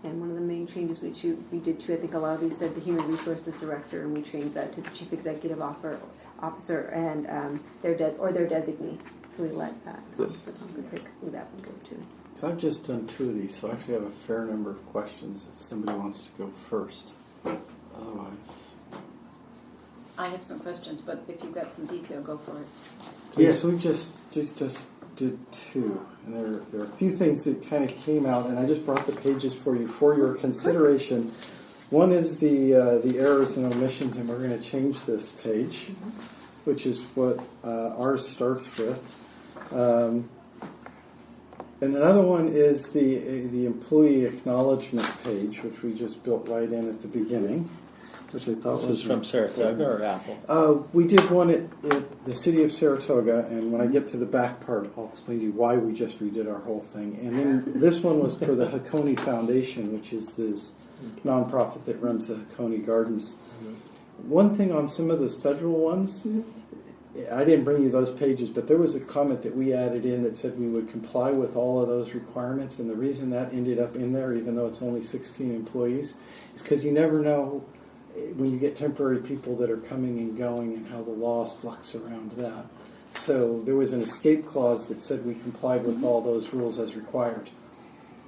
And one of the main changes we did too, I think a lot of these said the Human Resources Director, and we changed that to the Chief Executive Officer and their designee. So we let that take that one go too. So I've just done 2 of these, so I actually have a fair number of questions if somebody wants to go first. Otherwise. I have some questions, but if you've got some detail, go for it. Yes, we've just did 2, and there are a few things that kind of came out, and I just brought the pages for you for your consideration. One is the errors and omissions, and we're going to change this page, which is what ours starts with. And another one is the employee acknowledgement page, which we just built right in at the beginning, which I thought This is from Saratoga or Apple? We did one at the city of Saratoga, and when I get to the back part, I'll explain to you why we just redid our whole thing. And then this one was for the Hakone Foundation, which is this nonprofit that runs the Hakone Gardens. One thing on some of those federal ones, I didn't bring you those pages, but there was a comment that we added in that said we would comply with all of those requirements, and the reason that ended up in there, even though it's only 16 employees, is because you never know when you get temporary people that are coming and going and how the laws flux around that. So there was an escape clause that said we complied with all those rules as required,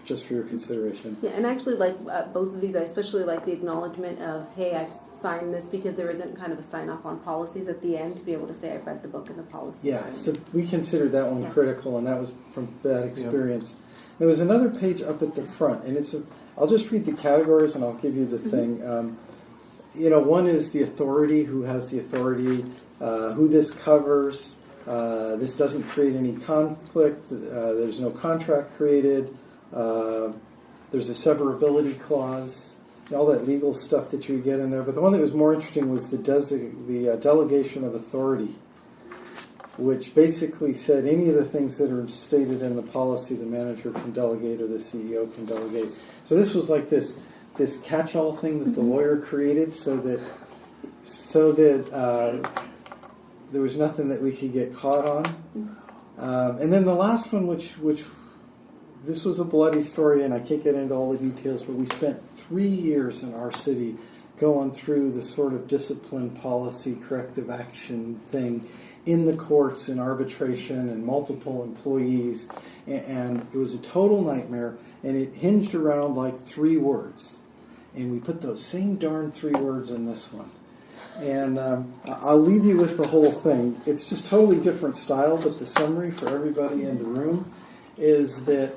just for your consideration. Yeah, and actually, both of these, I especially like the acknowledgement of, hey, I've signed this, because there isn't kind of a sign-off on policies at the end to be able to say I've read the book and the policy. Yeah, so we considered that one critical, and that was from that experience. There was another page up at the front, and I'll just read the categories, and I'll give you the thing. One is the authority, who has the authority, who this covers. This doesn't create any conflict. There's no contract created. There's a severability clause, all that legal stuff that you would get in there. But the one that was more interesting was the delegation of authority, which basically said any of the things that are stated in the policy the manager can delegate or the CEO can delegate. So this was like this catch-all thing that the lawyer created so that there was nothing that we could get caught on. And then the last one, which this was a bloody story, and I can't get into all the details, but we spent 3 years in our city going through the sort of discipline policy, corrective action thing in the courts, in arbitration, and multiple employees, and it was a total nightmare, and it hinged around like 3 words. And we put those same darn 3 words in this one. And I'll leave you with the whole thing. It's just totally different style, but the summary for everybody in the room is that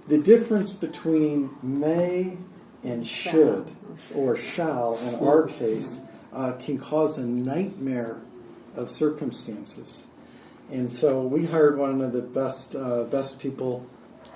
the difference between may and should, or shall in our case, can cause a nightmare of circumstances. And so we hired one of the best people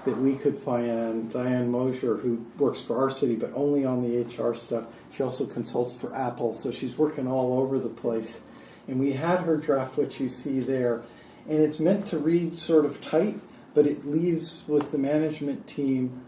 that we could find, Diane Mosier, who works for our city, but only on the HR stuff. She also consults for Apple, so she's working all over the place. And we had her draft what you see there. And it's meant to read sort of tight, but it leaves with the management team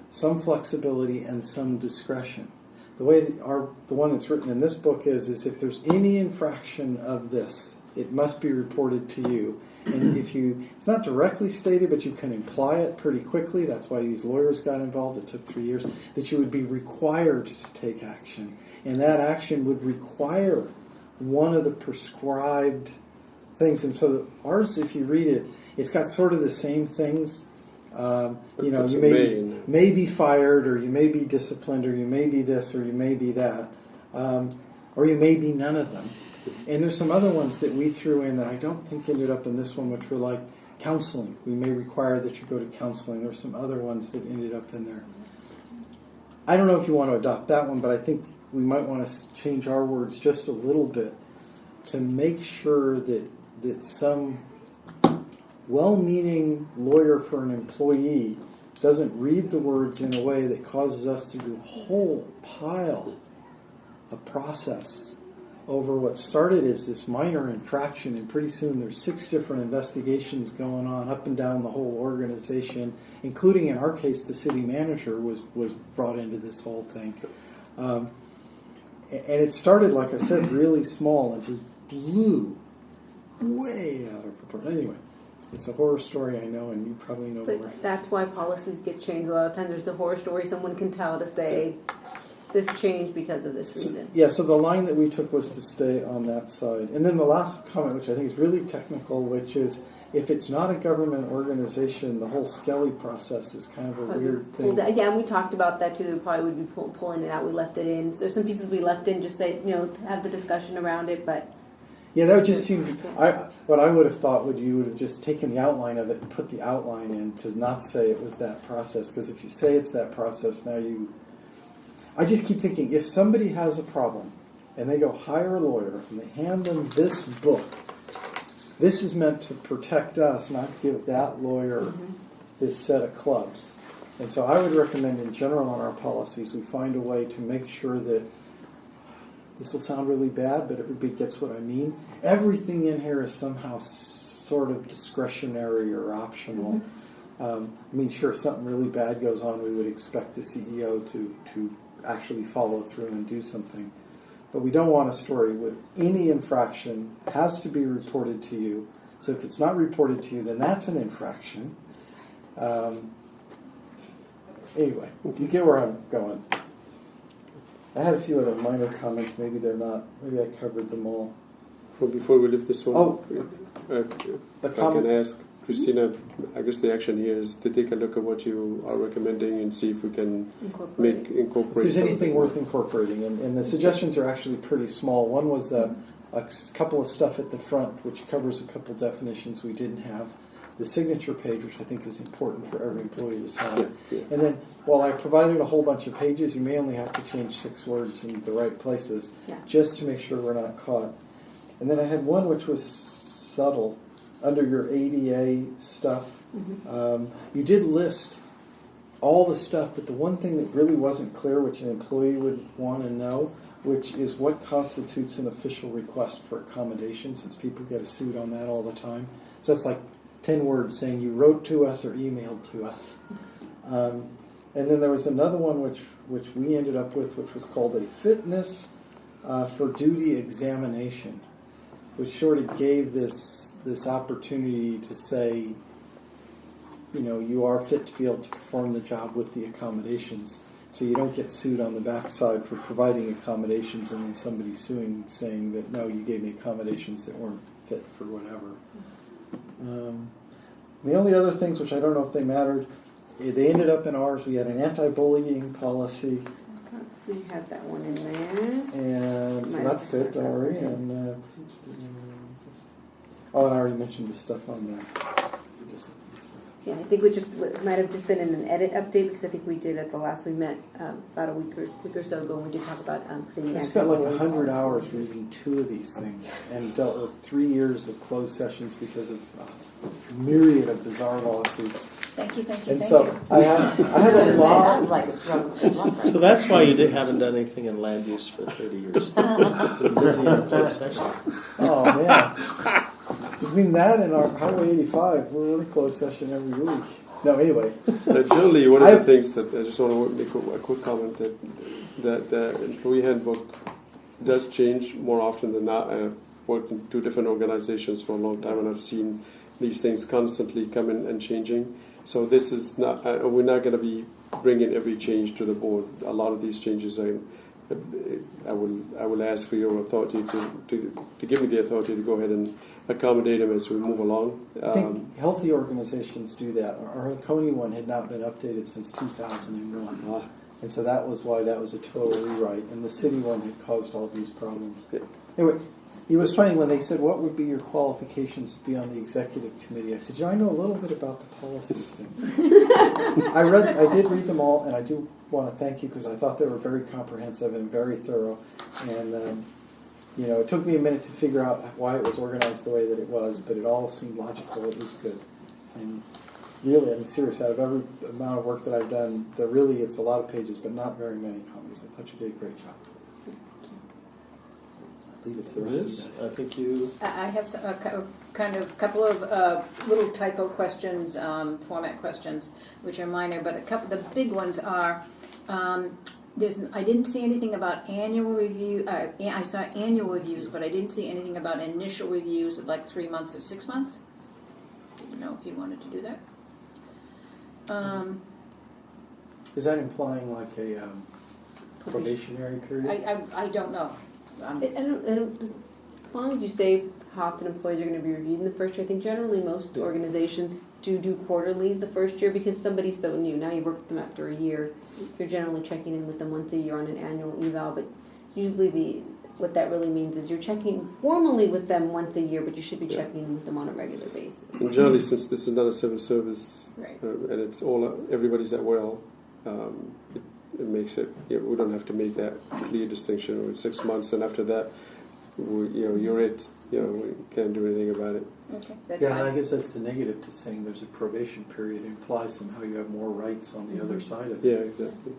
some flexibility and some discretion. The way the one that's written in this book is if there's any infraction of this, it must be reported to you. And it's not directly stated, but you can imply it pretty quickly. That's why these lawyers got involved. It took 3 years. That you would be required to take action. And that action would require one of the prescribed things. And so ours, if you read it, it's got sort of the same things. You may be fired, or you may be disciplined, or you may be this, or you may be that. Or you may be none of them. And there's some other ones that we threw in that I don't think ended up in this one, which were like counseling. We may require that you go to counseling. There's some other ones that ended up in there. I don't know if you want to adopt that one, but I think we might want to change our words just a little bit to make sure that some well-meaning lawyer for an employee doesn't read the words in a way that causes us to do a whole pile a process over what started as this minor infraction, and pretty soon there's 6 different investigations going on up and down the whole organization, including in our case the city manager was brought into this whole thing. And it started, like I said, really small and just blew way out of proportion. Anyway, it's a horror story, I know, and you probably know more. But that's why policies get changed. A lot of times there's a horror story someone can tell to say, this changed because of this reason. So the line that we took was to stay on that side. And then the last comment, which I think is really technical, which is if it's not a government organization, the whole Skelly process is kind of a weird thing. Yeah, and we talked about that too. We probably would be pulling it out. We left it in. There's some pieces we left in just that, have the discussion around it, but... Yeah, that would just seem... What I would have thought you would have just taken the outline of it and put the outline in to not say it was that process. Because if you say it's that process, now you... I just keep thinking, if somebody has a problem and they go hire a lawyer and they hand them this book, this is meant to protect us, not give that lawyer this set of clubs. And so I would recommend in general on our policies we find a way to make sure that, this will sound really bad, but everybody gets what I mean. Everything in here is somehow sort of discretionary or optional. Sure, if something really bad goes on, we would expect the CEO to actually follow through and do something. But we don't want a story where any infraction has to be reported to you. So if it's not reported to you, then that's an infraction. Anyway, you get where I'm going. I had a few other minor comments. Maybe I covered them all. Well, before we leave this one, if I can ask Christina, I guess the action here is to take a look at what you are recommending and see if we can incorporate. If there's anything worth incorporating, and the suggestions are actually pretty small. One was a couple of stuff at the front, which covers a couple definitions we didn't have. The signature page, which I think is important for every employee to sign. Yeah. And then, while I provided a whole bunch of pages, you may only have to change 6 words in the right places, just to make sure we're not caught. And then I had one which was subtle. Under your ADA stuff, you did list all the stuff, but the one thing that really wasn't clear, which an employee would want to know, which is what constitutes an official request for accommodation, since people get a suit on that all the time. So that's like 10 words saying you wrote to us or emailed to us. And then there was another one which we ended up with, which was called a fitness for duty examination, which sort of gave this opportunity to say, you are fit to be able to perform the job with the accommodations. So you don't get sued on the backside for providing accommodations and then somebody suing saying that, no, you gave me accommodations that weren't fit for whatever. The only other things, which I don't know if they mattered, they ended up in ours. We had an anti-bullying policy. We had that one in there. And so that's good, don't worry. And and I already mentioned the stuff on the discipline stuff. Yeah, I think it might have just been in an edit update, because I think we did at the last we met about a week or so ago, and we did talk about putting the I spent like 100 policy. hours reading 2 of these things and dealt with 3 years of closed sessions because of a myriad of bizarre lawsuits. Thank you. And so I had a I lot. would like a struggle. Good luck. So that's why you haven't done anything in land use for 30 years. You're busy in a closed session. Oh man. Between that and our Highway 85, we're in a closed session every week. No, anyway. Generally, one of the things that I just want to make a quick comment that the employee handbook does change more often than not. I've worked in 2 different organizations for a long time, and I've seen these things constantly coming and changing. So this is not. We're not going to be bringing every change to the board. A lot of these changes, I will ask for your authority to give me the authority to go ahead and accommodate them as we move along. I think healthy organizations do that. Our Coney one had not been updated since 2001. And so that was why that was a total rewrite. And the city one had caused all these problems. Yeah. Anyway, it was funny when they said, what would be your qualifications to be on the executive committee? I said, I know a little bit about the policies thing. I did read them all, and I do want to thank you because I thought they were very comprehensive and very thorough. And, it took me a minute to figure out why it was organized the way that it was, but it all seemed logical. It was good. And really, I'm serious, out of every amount of work that I've done, it's a lot of pages, but not very many comments. I thought you did a great job. leave it to the It rest of is. you guys. I think you. I have some, kind of couple of little typo questions, format questions, which are minor, but the big ones are, I didn't see anything about annual review, I saw annual reviews, but I didn't see anything about initial reviews of like 3 months or 6 months. Didn't know if you wanted to do that. Is that implying like a probationary period? I don't know. As long as you say how often employees are going to be reviewed in the first year, I think generally most organizations do quarterlies the first year because somebody's so new. Now you work with them after a year. You're generally checking in with them once a year on an annual eval, but usually what that really means is you're checking formally with them once a year, but you should be checking in with them on a regular basis. And generally, since this is not a civil service, Right. and it's everybody's at will, it makes it, we don't have to make that clear distinction with 6 months, and after that, you're it. We can't do anything about it. Okay, that's Yeah, and I fine. guess that's the negative to saying there's a probation period. It implies somehow you have more rights on the other side of it. Yeah, exactly.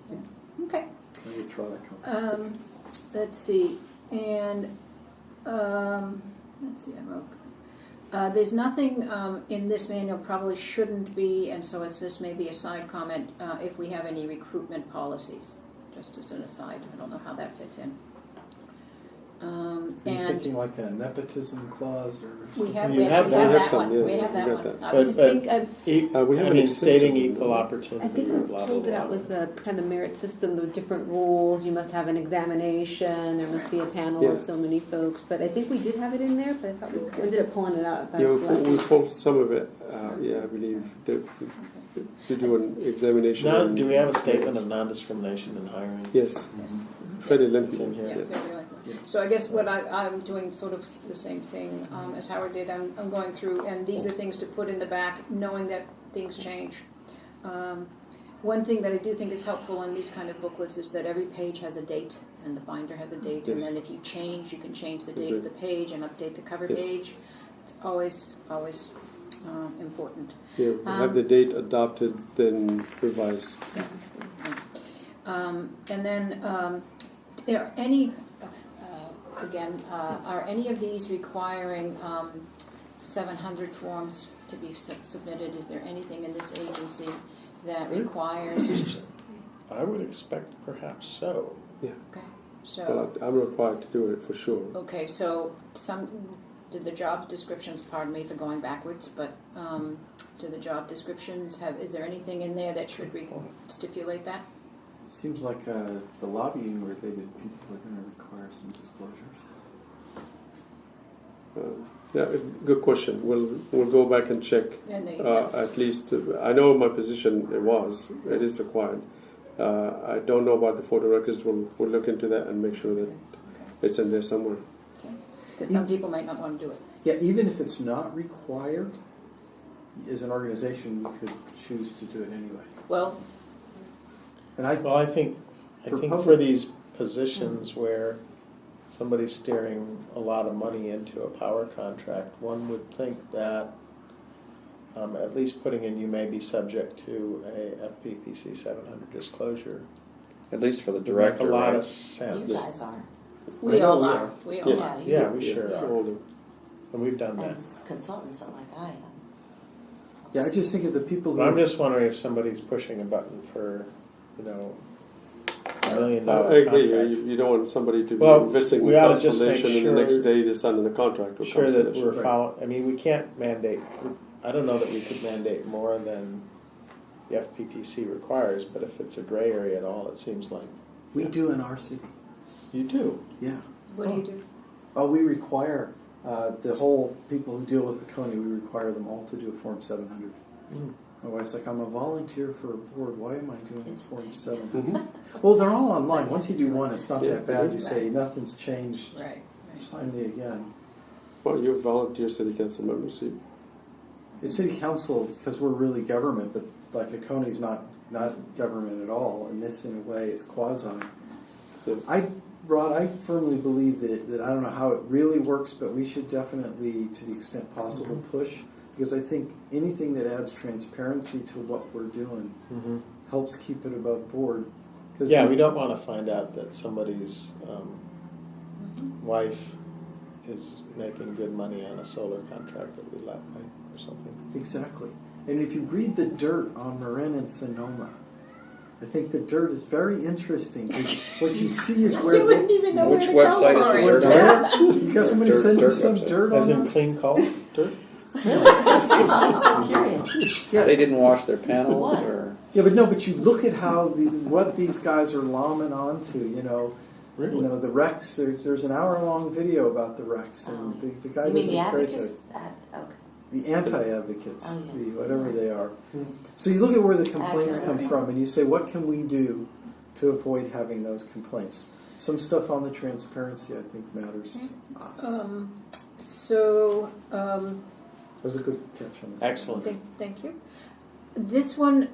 Okay. I withdraw that comment. Let's see, and let's see, I wrote. There's nothing in this manual, probably shouldn't be, and so it's just maybe a side comment, if we have any recruitment policies, just as an aside. I don't know how that fits in. Are you And thinking like a nepotism clause or we something? have, You we have actually have that. that Some, one. yeah, We have we that got one. that. I was- But we have we have I an mean, extensive- stating equal I opportunity. think we blah, blah, pulled it blah. out with the kind of merit system, the different rules. You must have an examination. There must be a panel of Yeah. so many folks. But I think we did have it in there. But I thought we ended up pulling it out. I thought Yeah, it was we left. pulled some of it. I believe to do an examination. Now, and- do we have a statement of non-discrimination in hiring? Yes, Yes. fairly It's lengthy. in here. Yeah, very likely. So I guess what I'm doing sort of the same thing as Howard did. I'm going through, and these are things to put in the back, knowing that things change. One thing that I do think is helpful in these kind of booklets is that every page has a date, and the binder has a date, and Yes. then if you change, you can change the date of the page and update the cover Yes. page. It's always important. Yeah, have the date adopted, then revised. And then, are any, are any of these requiring 700 forms to be submitted? Is there anything in this agency that requires? I would expect perhaps so. Okay, so, Well, I'm required to do it for sure. okay, so do the job descriptions, pardon me for going backwards, but do the job descriptions is there anything in there that should stipulate that? Seems like the lobbying related people are going to require some disclosures. Yeah, good question. We'll go back and check. And they, At least I know my position. It is required. I don't know about the photo records. We'll look into that and make sure that it's in there somewhere. because some people might not want to do it. Yeah, even if it's not required, as an organization, we could choose to do it anyway. Well, And I Well, I think For for public- these positions where somebody's steering a lot of money into a power contract, one would think that at least putting in you may be subject to a FPPC 700 disclosure At least for the would make director, a lot right? of You sense. guys are. we know all we are. are. We all Yeah, are. you Yeah, we sure Yeah. are. All the- And we've done that. And consultants are like I am. yeah, I just think of the people who But I'm just wondering if somebody's pushing a button for, $1 million I agree. contract. You don't want somebody to be Well, investing we in ought to just make Constellation and the next sure- day they're signing a contract with Sure that Constellation. we're following, I mean, we can't mandate, I don't know that we could mandate more than the FPPC requires, but if it's a gray area at all, it seems like we do in our city. you do. Yeah. What do you do? Oh, we require the whole people who deal with the county. We require them all to do a Form 700. My wife's like, I'm a volunteer for a board. Why am I doing It's- Form 700? Mhm. Well, they're all online. Once you do one, it's not Yeah. that bad. You say nothing's changed. Right. Sign me again. Well, you're volunteer city council members. The city council, because we're really government, but like a county's not government at all, and this in a way is quasi. Yeah. Rod, I firmly believe that I don't know how it really works, but we should definitely, to the extent possible, push, because I think anything that adds transparency to what we're doing helps keep it above board. 'Cause Yeah, we don't want to find out that somebody's wife is making good money on a solar contract that we let, right, or something. Exactly. And if you read the dirt on Marin and Sonoma, I think the dirt is very interesting. 'Cause what you see is where You wouldn't even know where Which to go website for is it. the dirt? you guys want me to Dirt- send you dirt some website. dirt As on in that? clean coal, dirt? Really? I'm so curious. Yeah. They didn't wash their panels What? or? Yeah, but no, but you look at how what these guys are lomming onto. You know the wrecks. There's an hour-long video about the wrecks, and the guy You mean does the a great advocates? job. Okay. The anti-advocates, Oh, yeah. the whatever they are. So you look at where the complaints Accurate. come from, and you say, what can we do to avoid having those complaints? Some stuff on the transparency, I think, matters to us. So, That was a good catch on this. Excellent. thank you. This one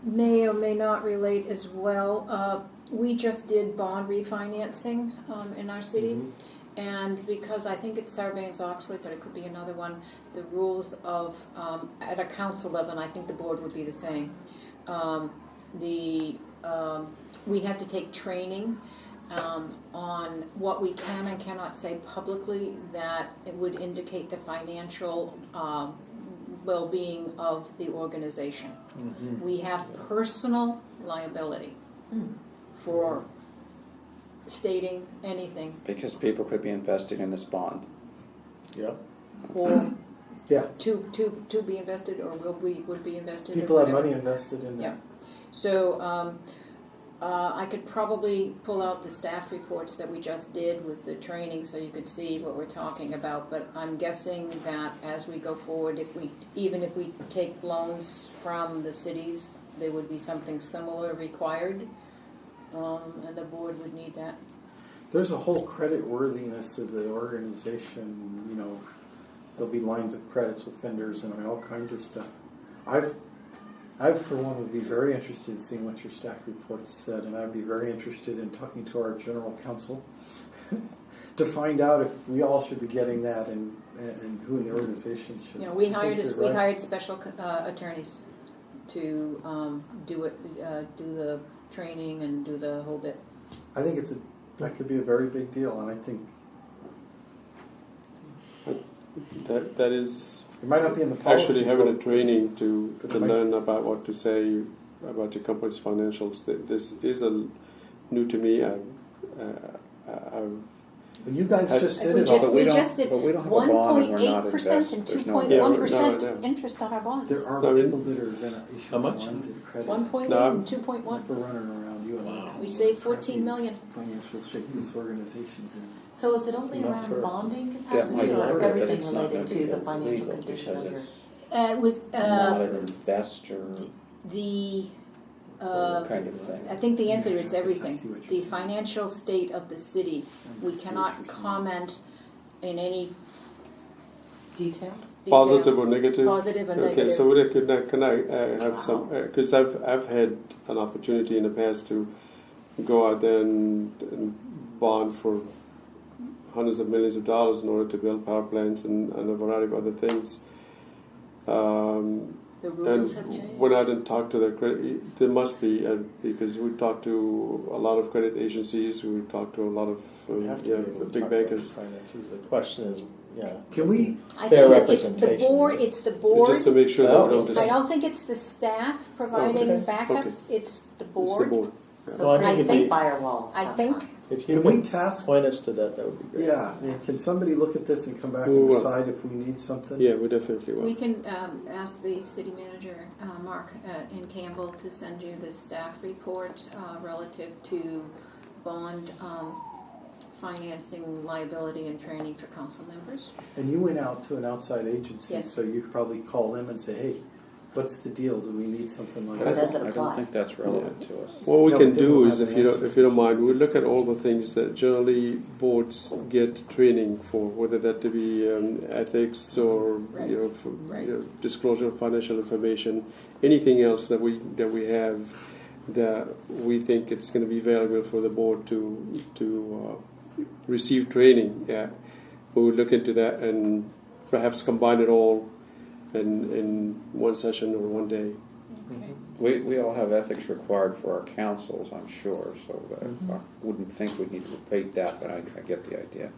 may or may not relate as well. We just did bond refinancing in our city. Mhm. And because I think it's Sarbanes-Oxley, but it could be another one, the rules of, at a council level, and I think the board would be the same, we have to take training on what we can and cannot say publicly that it would indicate the financial well-being of the organization. Mhm. We have personal liability for stating anything Because people could be investing in this bond. Yep. or Yeah, to be invested or would be invested. or people have whatever. money invested in Yeah. that. So I could probably pull out the staff reports that we just did with the training so you could see what we're talking about. But I'm guessing that as we go forward, even if we take loans from the cities, there would be something similar required, and the board would need that. There's a whole credit worthiness of the organization. There'll be lines of credits with vendors and all kinds of stuff. I for one would be very interested in seeing what your staff reports said, and I'd be very interested in talking to our general counsel to find out if we all should be getting that and who in the organization should. We I think you're right. hired special attorneys to do the training and do the whole bit. I think that could be a very big deal, and I think That is it might not be in the policy. actually having a book. training to But my- learn about what to say about your company's financials. This is new to me. You guys just did it all. But we don't- just did but we don't have a bond and we're not 1.8% and invest- there's no- 2.1% Yeah, no, no. interest on our bonds. There are No, we- people that are going to issue How much? lines of credit. 1.8 No, and 2.1. We're running around. You and I. We saved 14 million. Financial shape this organization's in. So is it only Enough around for- bonding That capacity might or work, but everything it's not related gonna to be the financial illegal condition because of your? it's It was not an investor the. kind of thing. I think the answer is I see everything. what you're The saying. financial state of the city. We I see what cannot you're saying. comment in any Detail? detail. positive or negative. Positive and Okay, negative. so can I have some? Because I've had an opportunity in the past to go out there and bond for hundreds of millions of dollars in order to build power plants and a variety of other things. The rules have And changed. when I didn't talk to the credit, there must be, because we talked to a lot of credit agencies, we talked to a lot of Have to be able to big talk about bankers. finances. The question is, Can we? I fair think it's the representation, board. right? It's the board. Just to make sure that Oh, we don't it's- just, I don't think it's the staff providing Okay. backup. Okay. It's the it's board. the board. So Well, I can think I if say you- firewall I think sometime? If you Can we could task? point us to that, that would be great. Yeah. Can somebody look at this and come back We and will. decide if we need something? Yeah, we definitely will. we can ask the city manager, Mark in Campbell, to send you the staff report relative to bond financing, liability, and training for council members. And you went out to an outside agency, Yes. so you could probably call them and say, "Hey, what's the deal? Do we need something like I that?" Does it don't apply? think that's relevant to us. What we No, can they do don't is, have if an you don't, answer. if you don't mind, we'll look at all the things that generally boards get training for, whether that to be ethics or Right. Right. disclosure of financial information, anything else that we have that we think it's going to be valuable for the board to receive training. Yeah, we will look into that and perhaps combine it all in one session or one day. Okay. We all have ethics required for our councils, I'm sure, so I wouldn't think we need to repeat that, but I get the idea.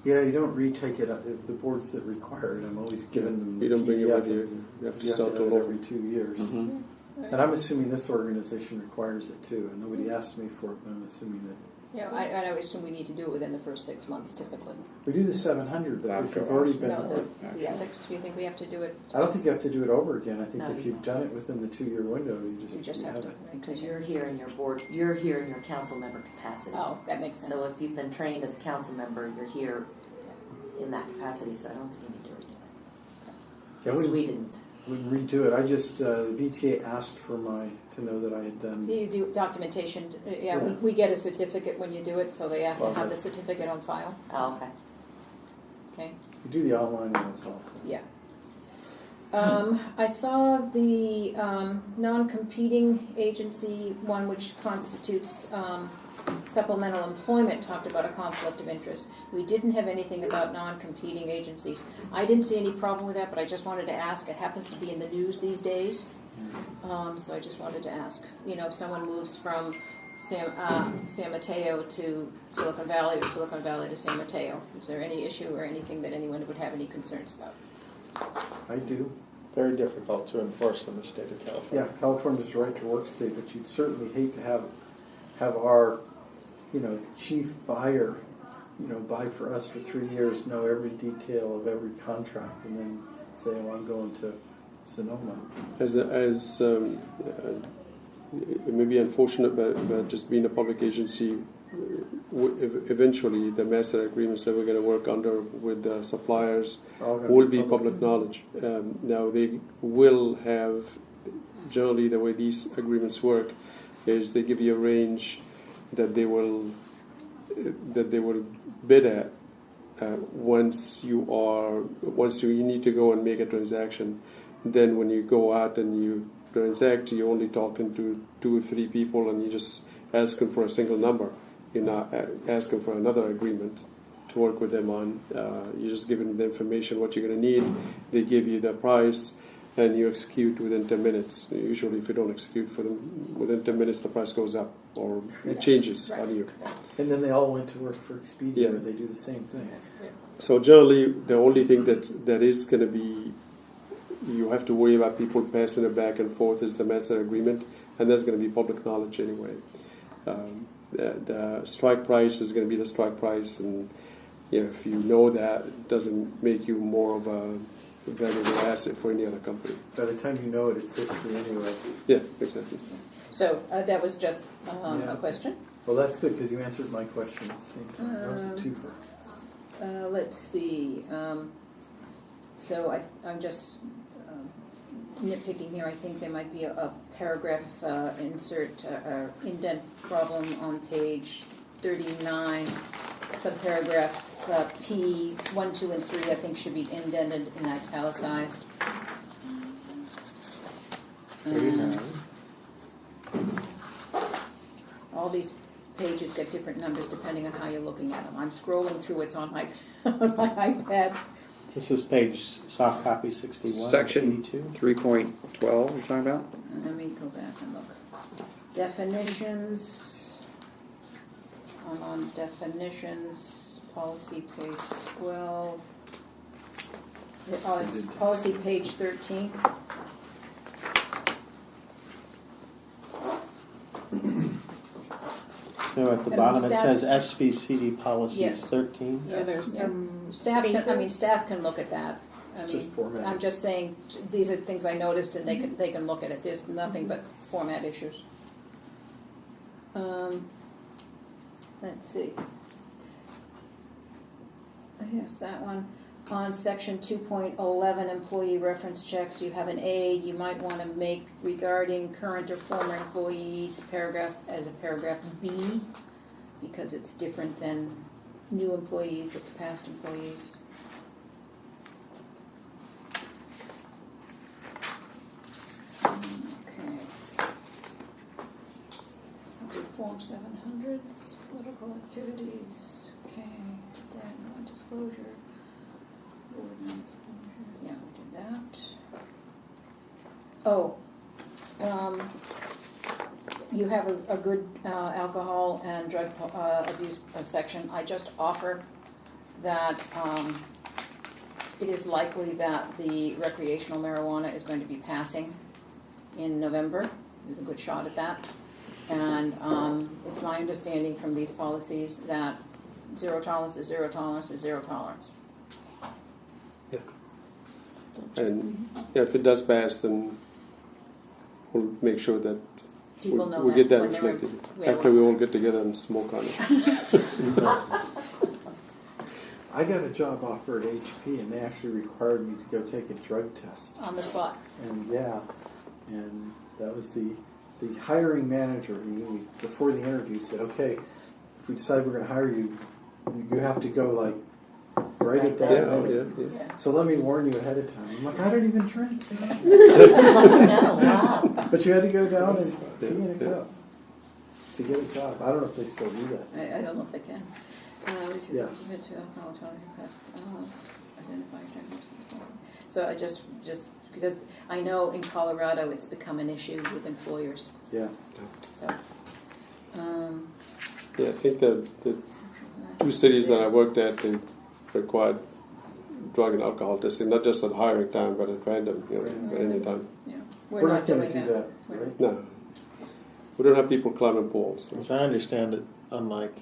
Yeah, you don't retake it, the boards that require it, I'm always giving them. You don't bring it PDF. with you. You have to You have start to have all it over. every 2 years. Mhm. And I'm assuming this organization requires it too, and nobody asked me for it, but I'm assuming that. Yeah, I would assume we need to do it within the first 6 months typically. We do the 700, but if After you've already us. been. No, the ethics, do you think we have to do it? I don't think you have to do it over again. I think No, if you you've done it within the 2-year window, you You just have to. it. Because you're here in your board, you're here in your council member capacity. Oh, that makes sense. So if you've been trained as a council member, you're here in that capacity, so I don't think you need to redo it. Yeah, Because we- we didn't. We redo it. I just, the VTA asked for to know that I had done. You do documentation, yeah, Yeah. we get a certificate when you do it, so they ask to Well, have the that's- certificate on file, Oh, okay. okay? You do the online one as well. Yeah. I saw the non-competing agency one, which constitutes supplemental employment, talked about a conflict of interest. We didn't have anything about non-competing agencies. I didn't see any problem with that, but I just wanted to ask. It happens to be in the news these days, so I just wanted to ask. You know, if someone moves from San Mateo to Silicon Valley, or Silicon Valley to San Mateo, is there any issue or anything that anyone would have any concerns about? I do. Very difficult to enforce in the state of California. Yeah, California's right to work state, but you'd certainly hate to have our, chief buyer, buy for us for 3 years, know every detail of every contract, and then say, oh, I'm going to Sonoma. It may be unfortunate, but just being a public agency, eventually the master agreements that we're going to work under with the suppliers All gonna will be public knowledge. Now they will have, generally the way these agreements work is they give you a range that they will bid at once you need to go and make a transaction. Then when you go out and you transact, you're only talking to 2 or 3 people, and you just ask them for a single number. You're not asking for another agreement to work with them on. You're just giving them the information, what you're going to need. They give you the price, and you execute within 10 minutes. Usually, if you don't execute for them within 10 minutes, the price goes up or it changes on you. And then they all went to work for Expedia, Yeah. where they do the same thing. So generally, the only thing that is going to be you have to worry about people passing it back and forth is the master agreement, and that's going to be public knowledge anyway. The strike price is going to be the strike price, and if you know that, it doesn't make you more of a valuable asset for any other company. By the time you know it, it's history anyway. Yeah, exactly. So that was just Yeah. a question. Well, that's good, because you answered my question at the same time. That was a twofer. Let's see. So I'm just nitpicking here. I think there might be a paragraph insert indent problem on page 39. Subparagraph P 1, 2, and 3. I think should be indented and italicized. 39. All these pages get different numbers depending on how you're looking at them. I'm scrolling through what's on my on my iPad. This is page soft copy 61. Section 82. 3.12 you're talking about? Let me go back and look. Definitions. I'm on definitions, policy page 12. Oh, it's policy page 13. No, at the I mean, bottom it staff's- says SVCE policies Yes. 13. Yeah, there's Yeah. some Staff can, spaces. staff can look at that. It's just formatting. I'm just saying, these are things I noticed and they can look at it. There's nothing but format issues. Let's see. Here's that one. On section 2.11, employee reference checks, you have an A you might want to make regarding current or former employees, paragraph as a paragraph B, because it's different than new employees, it's past employees. Okay. I did Form 700s, political activities, okay, debt non-disclosure, board non-disclosure, yeah, we did that. Oh, you have a good alcohol and drug abuse section. I just offer that it is likely that the recreational marijuana is going to be passing in November. There's a good shot at that. And it's my understanding from these policies that zero tolerance is zero tolerance is zero tolerance. And yeah, if it does pass, then we'll make sure that People know we that get that when they're- reflected yeah, after we all get together and smoke on it. I got a job offer at HP, and they actually required me to go take a drug test. On the spot. And yeah, and that was the hiring manager who, before the interview, said, "Okay, if we decide we're going to hire you, you have to go like right at that Yeah, minute. yeah. So let me warn you ahead of time." I'm like, "I don't even drink," No, wow. but you had to go down and pee Yeah, in a yeah. cup to get a job. I don't know if they still do that. I don't know if they can. Refuse Yeah. to submit to alcohol tolerance request. Identify techniques. So I just because I know in Colorado it's become an issue with employers. Yeah. So. Yeah, I think the two cities that I worked at, they required drug and alcohol testing, not just at hiring time, but at random, at any time. Yeah, We're not not going doing to do that, We're- right? No. We don't have people climbing poles. As I understand it, unlike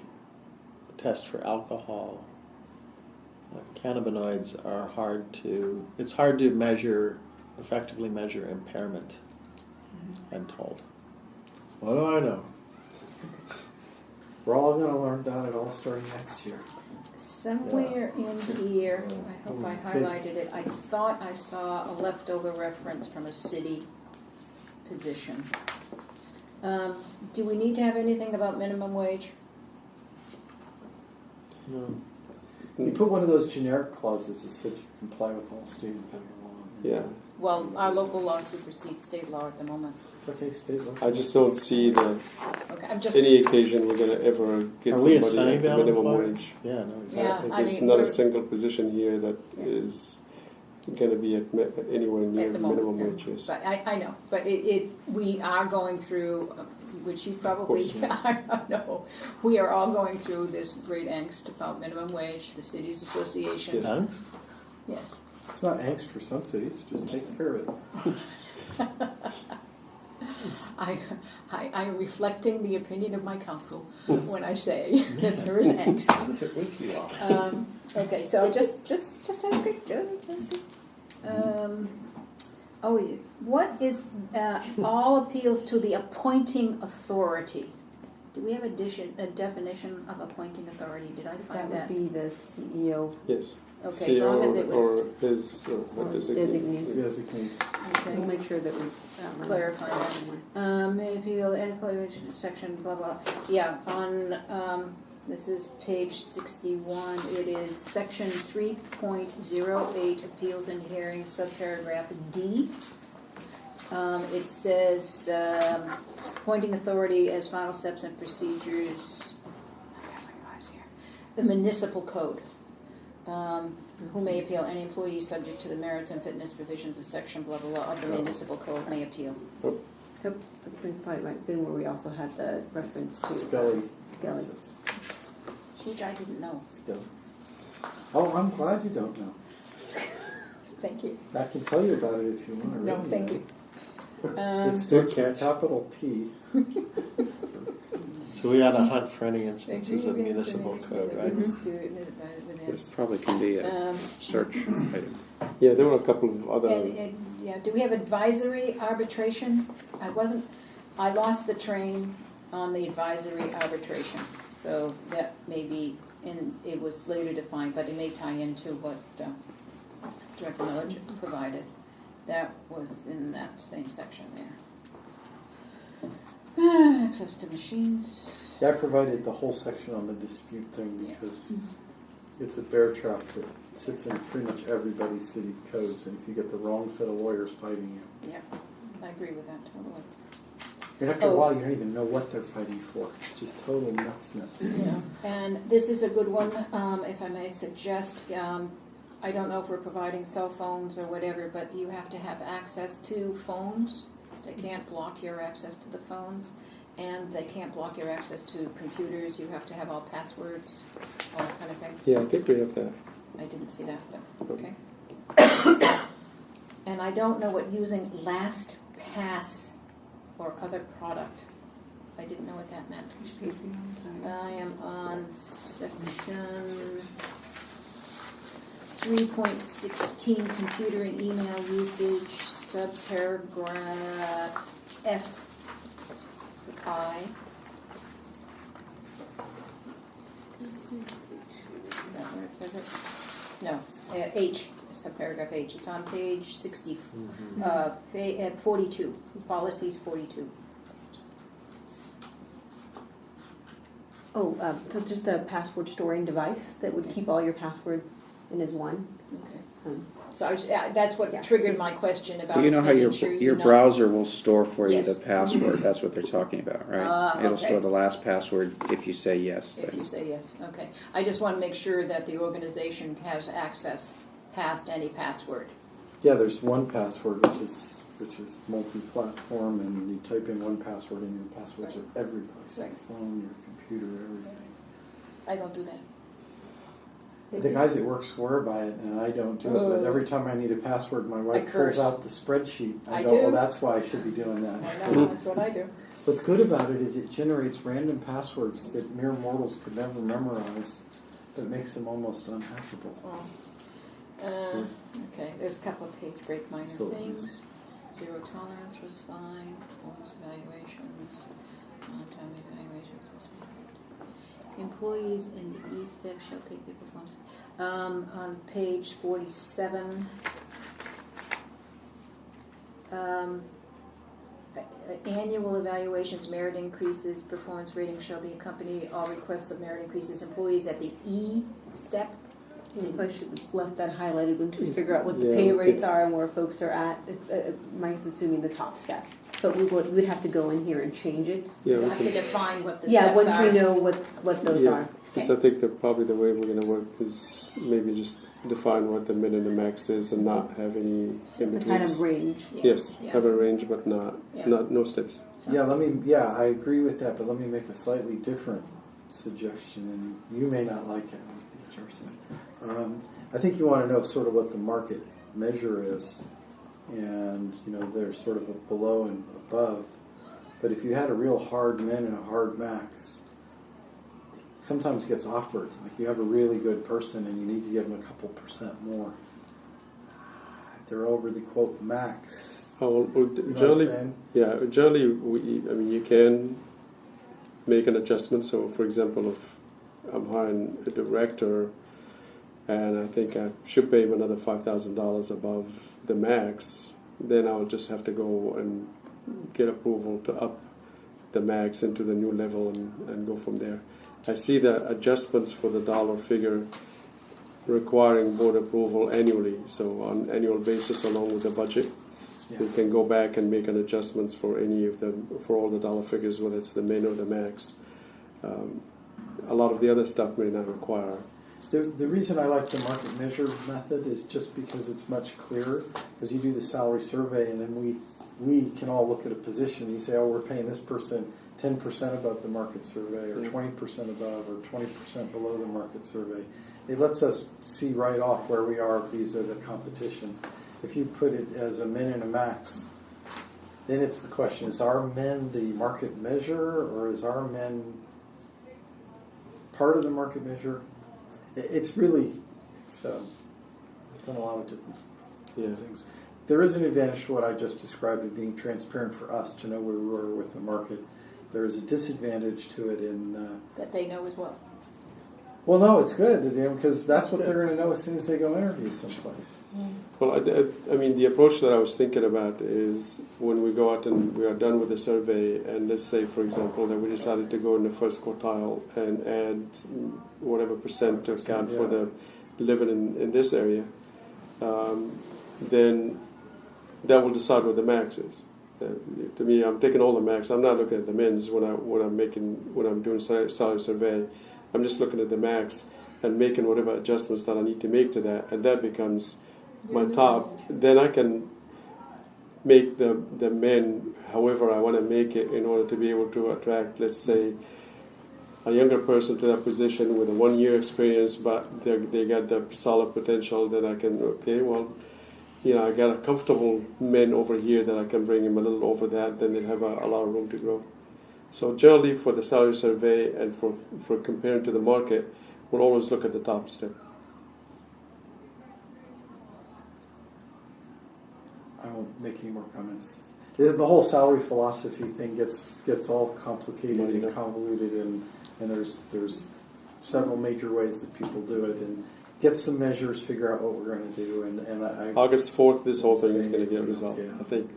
a test for alcohol, cannabinoids are it's hard to effectively measure impairment, I'm told. What do I know? We're all going to learn about it all starting next year. Somewhere in here, I hope I highlighted it, I thought I saw a leftover reference from a city position. Do we need to have anything about minimum wage? No. You put one of those generic clauses that said you comply with all state and federal law. Yeah, Well, our local law supersedes state law at the moment. Okay, state law. I just don't see Okay, I'm just, any occasion we're going to ever get Are we somebody assigning at the that minimum employer? wage. Yeah, no, exactly. Yeah, I There's mean, not a we're- single position here that is going to be anywhere near At the moment, minimum yeah. wages. but I know, but we are going through, which you probably, Of course. I don't know, we are all going through this great angst about minimum wage, the cities association. Yes. Thanks. Yes. It's not angst for some cities, just take care of it. I'm reflecting the opinion of my council when I say that there is angst. What's it with you all? Okay, so just asking. What is all appeals to the appointing authority? Do we have a definition of appointing authority? Did I That find would that? be the CEO. Yes. Okay, as long as it was or his Or designate. designate. Designate. okay. We'll make sure that we Clarify that. May appeal any employment section, blah, blah. Yeah, on, this is page 61. It is section 3.08, appeals and hearings, subparagraph D. It says, appointing authority as final steps and procedures. I got my eyes here. The municipal code. Who may appeal, any employee subject to the merits and fitness provisions of section blah blah blah of the municipal code may appeal. Yep, it probably might have been where we also had the reference to Scully. Scully. Which I didn't know. Scully. Oh, I'm glad you don't know. Thank you. I can tell you about it if you want to. No, thank you. It starts with capital P. So we ought to hunt for any instances of municipal code, right? Yes. Probably can be a search item. Yeah, there were a couple of other. Yeah, do we have advisory arbitration? I lost the train on the advisory arbitration, so that may be, it was later defined, but it may tie into what Director Miller provided. That was in that same section there. Access to machines. Yeah, I provided the whole section on the dispute thing because it's a bear trap that sits in pretty much everybody's city codes, and if you get the wrong set of lawyers fighting you, Yeah, I agree with that totally. and after a while you don't even know what they're fighting for. It's just total nutsness. Yeah, and this is a good one, if I may suggest. I don't know if we're providing cell phones or whatever, but you have to have access to phones. They can't block your access to the phones. and they can't block your access to computers, you have to have all passwords, all that kind of thing. Yeah, I think we have that. I didn't see that, but, okay. And I don't know what using LastPass or other product, I didn't know what that meant. Which page are you on? Sorry. I am on section 3.16, computer and email usage, subparagraph F, I. Is that where it says it? No, H, subparagraph H. It's on page 60, 42, policies 42. Oh, so just a password storing device that would keep all your passwords in as one. Okay. Um, So I was, that's what Yeah. triggered my question about You know how making sure you your know. browser will store for you Yes. the password. That's what they're talking about, right? It'll okay. store the last password if you say yes. If you say yes, okay. I just want to make sure that the organization has access past any password. Yeah, there's one password which is multi-platform, and you type in one password and your passwords are every place. Your Right. phone, your computer, everything. I don't do that. The guys at work swear by it, and I don't do it. But every time I need a password, my wife curse. pulls out the spreadsheet. I go, do. well, that's why I should be doing that. I know, that's what I do. What's good about it is it generates random passwords that mere mortals could never memorize, but makes them almost unhackable. Okay, there's a couple of page break minor Still things. Zero tolerance was fine, performance evaluations, non-timely evaluations was fine. Employees in the E-step shall take their performance. On page 47, annual evaluations, merit increases, performance ratings shall be accompanied, all requests of merit increases, employees at the E-step. You probably should have left that highlighted once we figure out what the Yeah, pay we rates did. are and where folks are at. Mike's assuming the top step. But we'd have to go in here and change it. Yeah, You we have to can. define what the Yeah, steps once are. we know what those Yeah. are. Because I think that probably the way we're going to work is maybe just define what the min and the max is and not have any in The betweens. kind of range. Yeah, Yes, yeah. have a range, but not Yeah. no steps. Yeah, I agree with that, but let me make a slightly different suggestion, and you may not like it, like the HR said. I think you want to know sort of what the market measure is, and there's sort of a below and above. But if you had a real hard min and a hard max, it sometimes gets awkward. Like you have a really good person and you need to give them a couple % more. If they're over the quote max, Oh, well, you know what I'm generally, saying? yeah, generally, you can make an adjustment. So, for example, if I'm hiring a director, and I think I should pay him another $5,000 above the max, then I'll just have to go and get approval to up the max into the new level and go from there. I see the adjustments for the dollar figure requiring board approval annually, so on annual basis along with the budget. Yeah. We can go back and make an adjustments for for all the dollar figures, whether it's the min or the max. A lot of the other stuff may not require. The reason I like the market measure method is just because it's much clearer. Because you do the salary survey, and then we can all look at a position. You say, oh, we're paying this person 10% above the market survey, or 20% above, or 20% below the market survey. It lets us see right off where we are vis-a-vis the competition. If you put it as a min and a max, then it's the question, is our min the market measure, or is our min part of the market measure? It's done a lot of different things. There is an advantage to what I just described of being transparent for us to know where we were with the market. There is a disadvantage to it in... That they know as well. Well, no, it's good, because that's what they're going to know as soon as they go interview someplace. Well, I mean, the approach that I was thinking about is when we go out and we are done with the survey, and let's say, for example, that we decided to go in the first quartile and add whatever percent to account for the living in this area, then that will decide what the max is. To me, I'm taking all the max. I'm not looking at the mins when I'm doing salary survey. I'm just looking at the max and making whatever adjustments that I need to make to that, and that becomes my top. Then I can make the men however I want to make it in order to be able to attract, let's say, a younger person to that position with a 1 year experience, but they got the solid potential that I can, okay, well, I got a comfortable men over here that I can bring him a little over that, then they have a lot of room to grow. So generally for the salary survey and for comparing to the market, we'll always look at the top step. I won't make any more comments. The whole salary philosophy thing gets all complicated and convoluted, and there's several major ways that people do it, and get some measures, figure out what we're going to do, and I August 4th, this whole thing is going to get resolved, yeah. I think.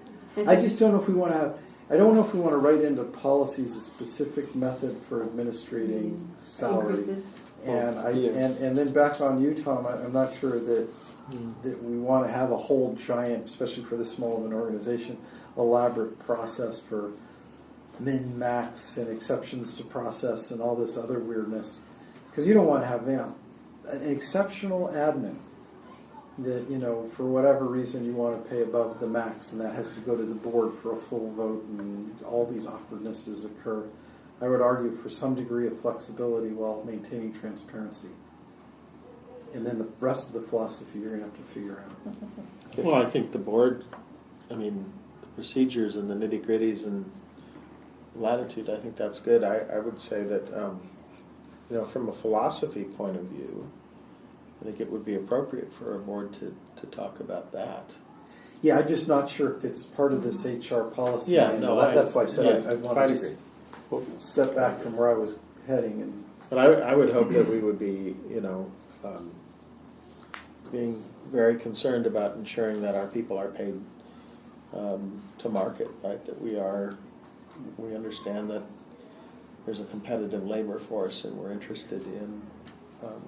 I just don't know if we want to have. I don't know if we want to write into policies a specific method for administrating salary. Increases. And then back on you, Tom. I'm not sure that we want to have a whole giant, especially for this small of an organization, elaborate process for min, max, and exceptions to process and all this other weirdness. Because you don't want to have an exceptional admin that, for whatever reason you want to pay above the max, and that has to go to the board for a full vote, and all these awkwardnesses occur. I would argue for some degree of flexibility while maintaining transparency. And then the rest of the philosophy you're going to have to figure out. Well, I think the board, the procedures and the nitty-gritties and latitude, I think that's good. I would say that, from a philosophy point of view, I think it would be appropriate for a board to talk about that. Yeah, I'm just not sure if it's part of this HR policy. Yeah, manual. no, that's why I said I want I to agree. just step back from where I was heading. And But I would hope that we would be, being very concerned about ensuring that our people are paid to market, right? That we understand that there's a competitive labor force, and we're interested in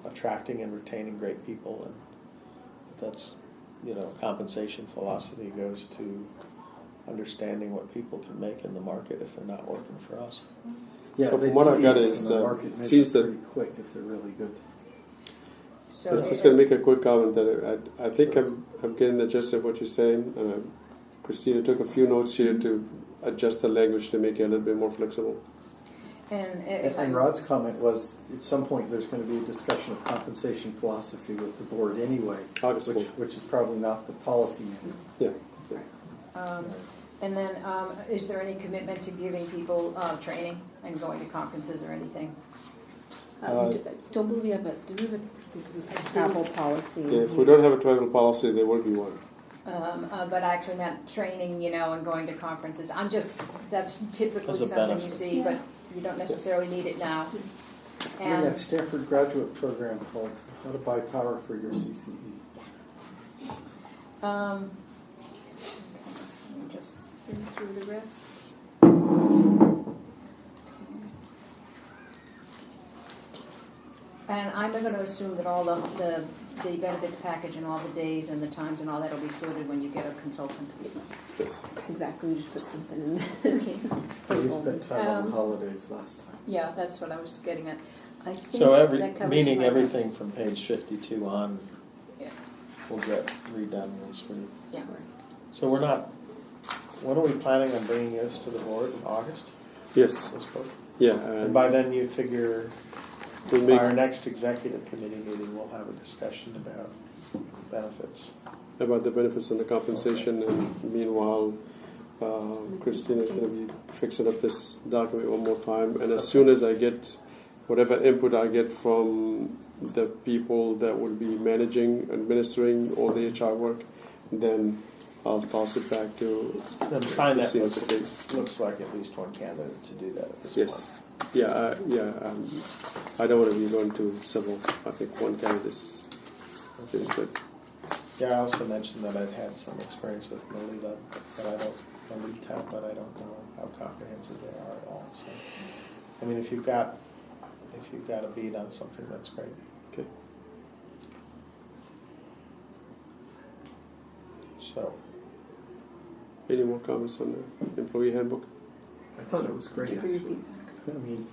attracting and retaining great people, and that's, compensation philosophy goes to understanding what people can make in the market if they're not working for us. yeah, So they from what I got deviate is, from the market it seems measure that- pretty quick if they're really good. So I'm just going to make a quick comment that I think I'm getting the gist of what you're saying. Christina took a few notes here to adjust the language to make it a little bit more flexible. And Rod's comment was, at some point there's going to be a discussion of compensation philosophy with the board anyway, August 4th. which is probably not the policy manual. Yeah. And then, is there any commitment to giving people training and going to conferences or anything? Don't believe we have a travel policy. Yeah, if we don't have a travel policy, there will be one. But I actually meant training, and going to conferences. That's typically As a something you benefit. see, but you don't necessarily need it now. And that And Stanford graduate program called How to Buy Power for Your CCE. okay, let me just spin through the rest. And I'm going to assume that all the benefits package and all the days and the times and all that will be sorted when you get a consultant. Yes. Exactly, we just put something in there. Okay. We spent time on Um, the holidays last time. Yeah, that's what I was getting at. I think So that covers meaning my everything notes. from page 52 on Yeah. will get redone once we. Yeah. So we're not. When are we planning on bringing this to the board in August? Yes. This book? Yeah. And by then you figure we'll make by our next executive committee meeting we'll have a discussion about benefits. about the benefits and the compensation, and meanwhile, Christina is going to be fixing up this document one more time. And as soon as I get whatever input I get from the people that will be managing, administering all the HR work, then I'll toss it back to Then find that Christina to take. looks like at least one candidate to do that at this Yes. point. Yeah, I don't want to be going to several. I think one candidate is good. Yeah, I also mentioned that I've had some experience with Melita, but I don't know how comprehensive they are at all. So, if you've got a beat on something, that's great. Okay. So, Any more comments on the employee handbook? I thought it was great, Thank you for your actually. feedback.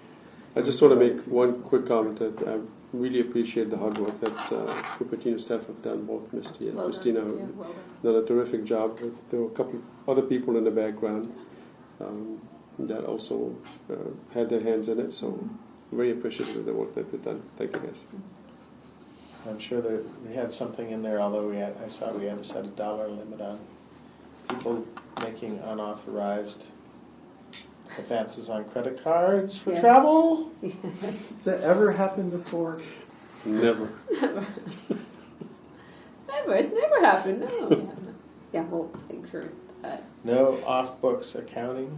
I just want to make one quick comment that I really appreciate the hard work that Cupertino staff have done. Both Misty and Well done. Christina Yeah, have well done. done a terrific job. There were a couple other people in the background that also had their hands in it. So very appreciative of the work that they've done. Thank you, guys. I'm sure that we had something in there, although I saw we had to set a dollar limit on people making unauthorized advances on credit cards for Yeah. travel. Has that ever happened before? Never. It's never happened. No. Yeah, well, I'm sure. No off-books accounting.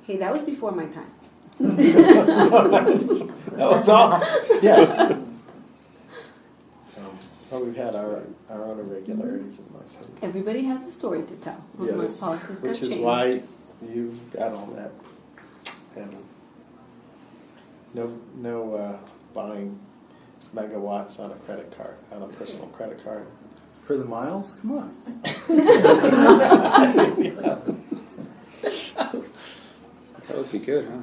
Hey, that was before my time. That was all. Yes. Well, we've had our own irregularities in my city. Everybody has a story to tell. Yes. Policies Which got is changed. why you've got all that handled. No buying megawatts on a credit card, on a personal credit card. For the miles? Come on. That would be good, huh?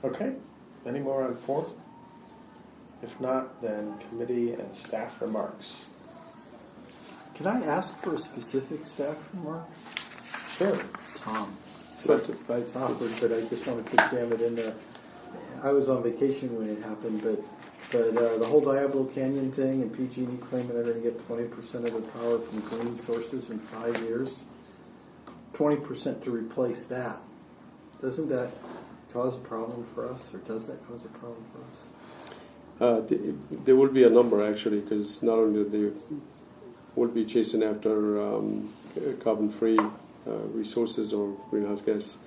Okay, any more on 4? If not, then committee and staff remarks. Can I ask for a specific staff remark? Sure. Tom. But- It's awkward, but I just wanted to jam it in there. I was on vacation when it happened, but the whole Diablo Canyon thing and PG&E claiming they're going to get 20% of their power from green sources in 5 years, 20% to replace that. Doesn't that cause a problem for us, or does that cause a problem for us? There will be a number actually, because not only they will be chasing after carbon-free resources or greenhouse gas,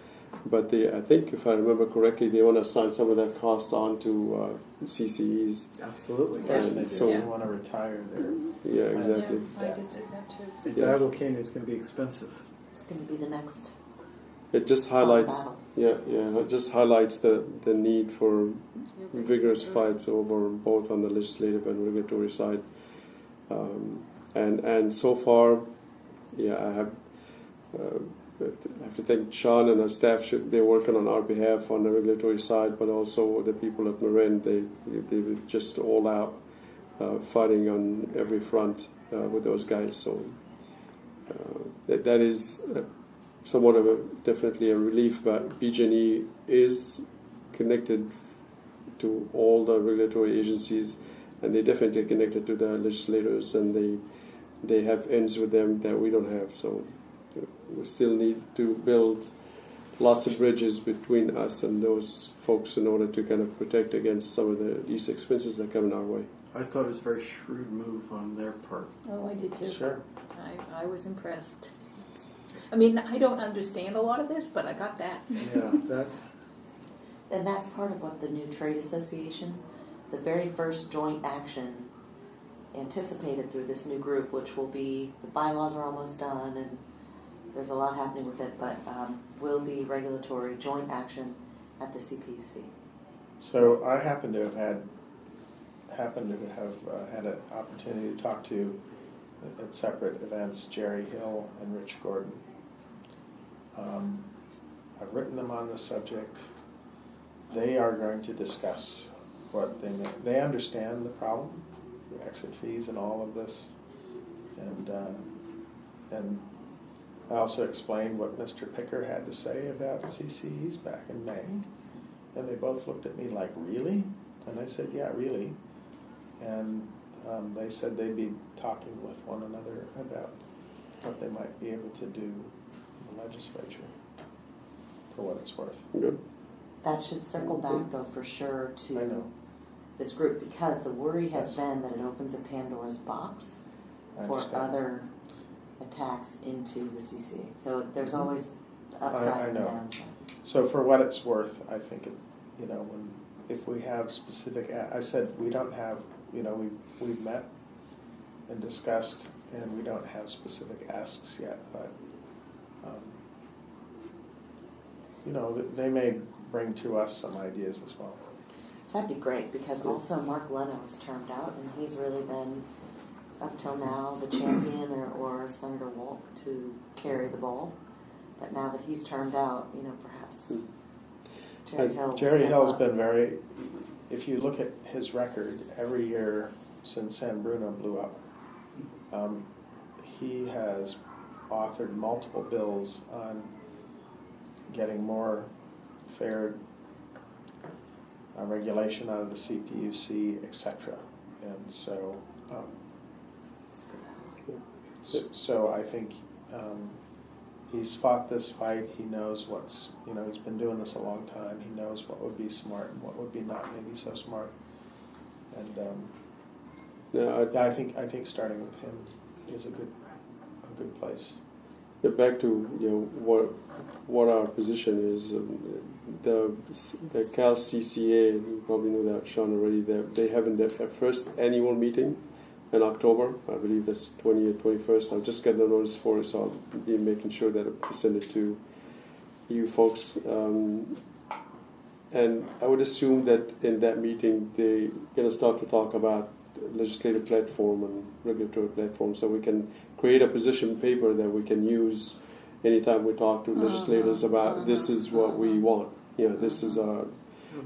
but I think if I remember correctly, they want to assign some of that cost on to CCEs. Absolutely. Yes, And they do. so- They want to retire their. Yeah, exactly. Yeah, I did see that too. The Yes. Diablo Canyon is going to be expensive. It's going to be the next It just highlights, battle. it just highlights the need for Yeah, but- vigorous fights over both on the legislative and regulatory side. And so far, I have to thank Sean and our staff. They're working on our behalf on the regulatory side, but also the people at Marin. They were just all out fighting on every front with those guys. So that is somewhat of definitely a relief. But PG&E is connected to all the regulatory agencies, and they definitely connected to the legislators, and they have ends with them that we don't have. So we still need to build lots of bridges between us and those folks in order to kind of protect against some of these expenses that come in our way. I thought it was a very shrewd move on their part. Oh, I did too. Sure. I was impressed. I mean, I don't understand a lot of this, but I got that. Yeah, that. And that's part of what the new trade association, the very first joint action anticipated through this new group, which will be, the bylaws are almost done and there's a lot happening with it, but will be regulatory joint action at the CPUC. So I happen to have had an opportunity to talk to at separate events Jerry Hill and Rich Gordon. I've written them on the subject. They are going to discuss what they understand the problem, the exit fees and all of this, and I also explained what Mr. Picker had to say about CCEs back in May, and they both looked at me like, really? And I said, yeah, really. And they said they'd be talking with one another about what they might be able to do in the legislature, for what it's worth. Good. That should circle back, though, for sure I to know. this group, because the worry has Yes. been that it opens a Pandora's box I for understand. other attacks into the CCA. So there's Mhm. always the upside I and the know. downside. So for what it's worth, I think if we have specific, I said we don't have, we've met and discussed, and we don't have specific asks yet, but they may bring to us some ideas as well. That'd be great, because also Mark Leno is termed out, and he's really been, up till now, the champion or Senator Wolf to carry the ball. But now that he's termed out, perhaps Jerry Hill will Jerry step Hill's up. been very, if you look at his record, every year since San Bruno blew up, he has authored multiple bills on getting more fair regulation out of the CPUC, etc. And so, It's a good ally. so I think he's fought this fight. He knows what's, he's been doing this a long time. He knows what would be smart and what would be not maybe so smart. And Yeah, I think starting with him is a good place. get back to what our position is. The Cal CCA, you probably know that, Sean, already. They having their first annual meeting in October. I believe that's 20th, 21st. I'll just get the notice for it, so I'll be making sure that I send it to you folks. And I would assume that in that meeting they're going to start to talk about legislative platform and regulatory platform, so we can create a position paper that we can use anytime we talk to legislators about this is what we want. This is our,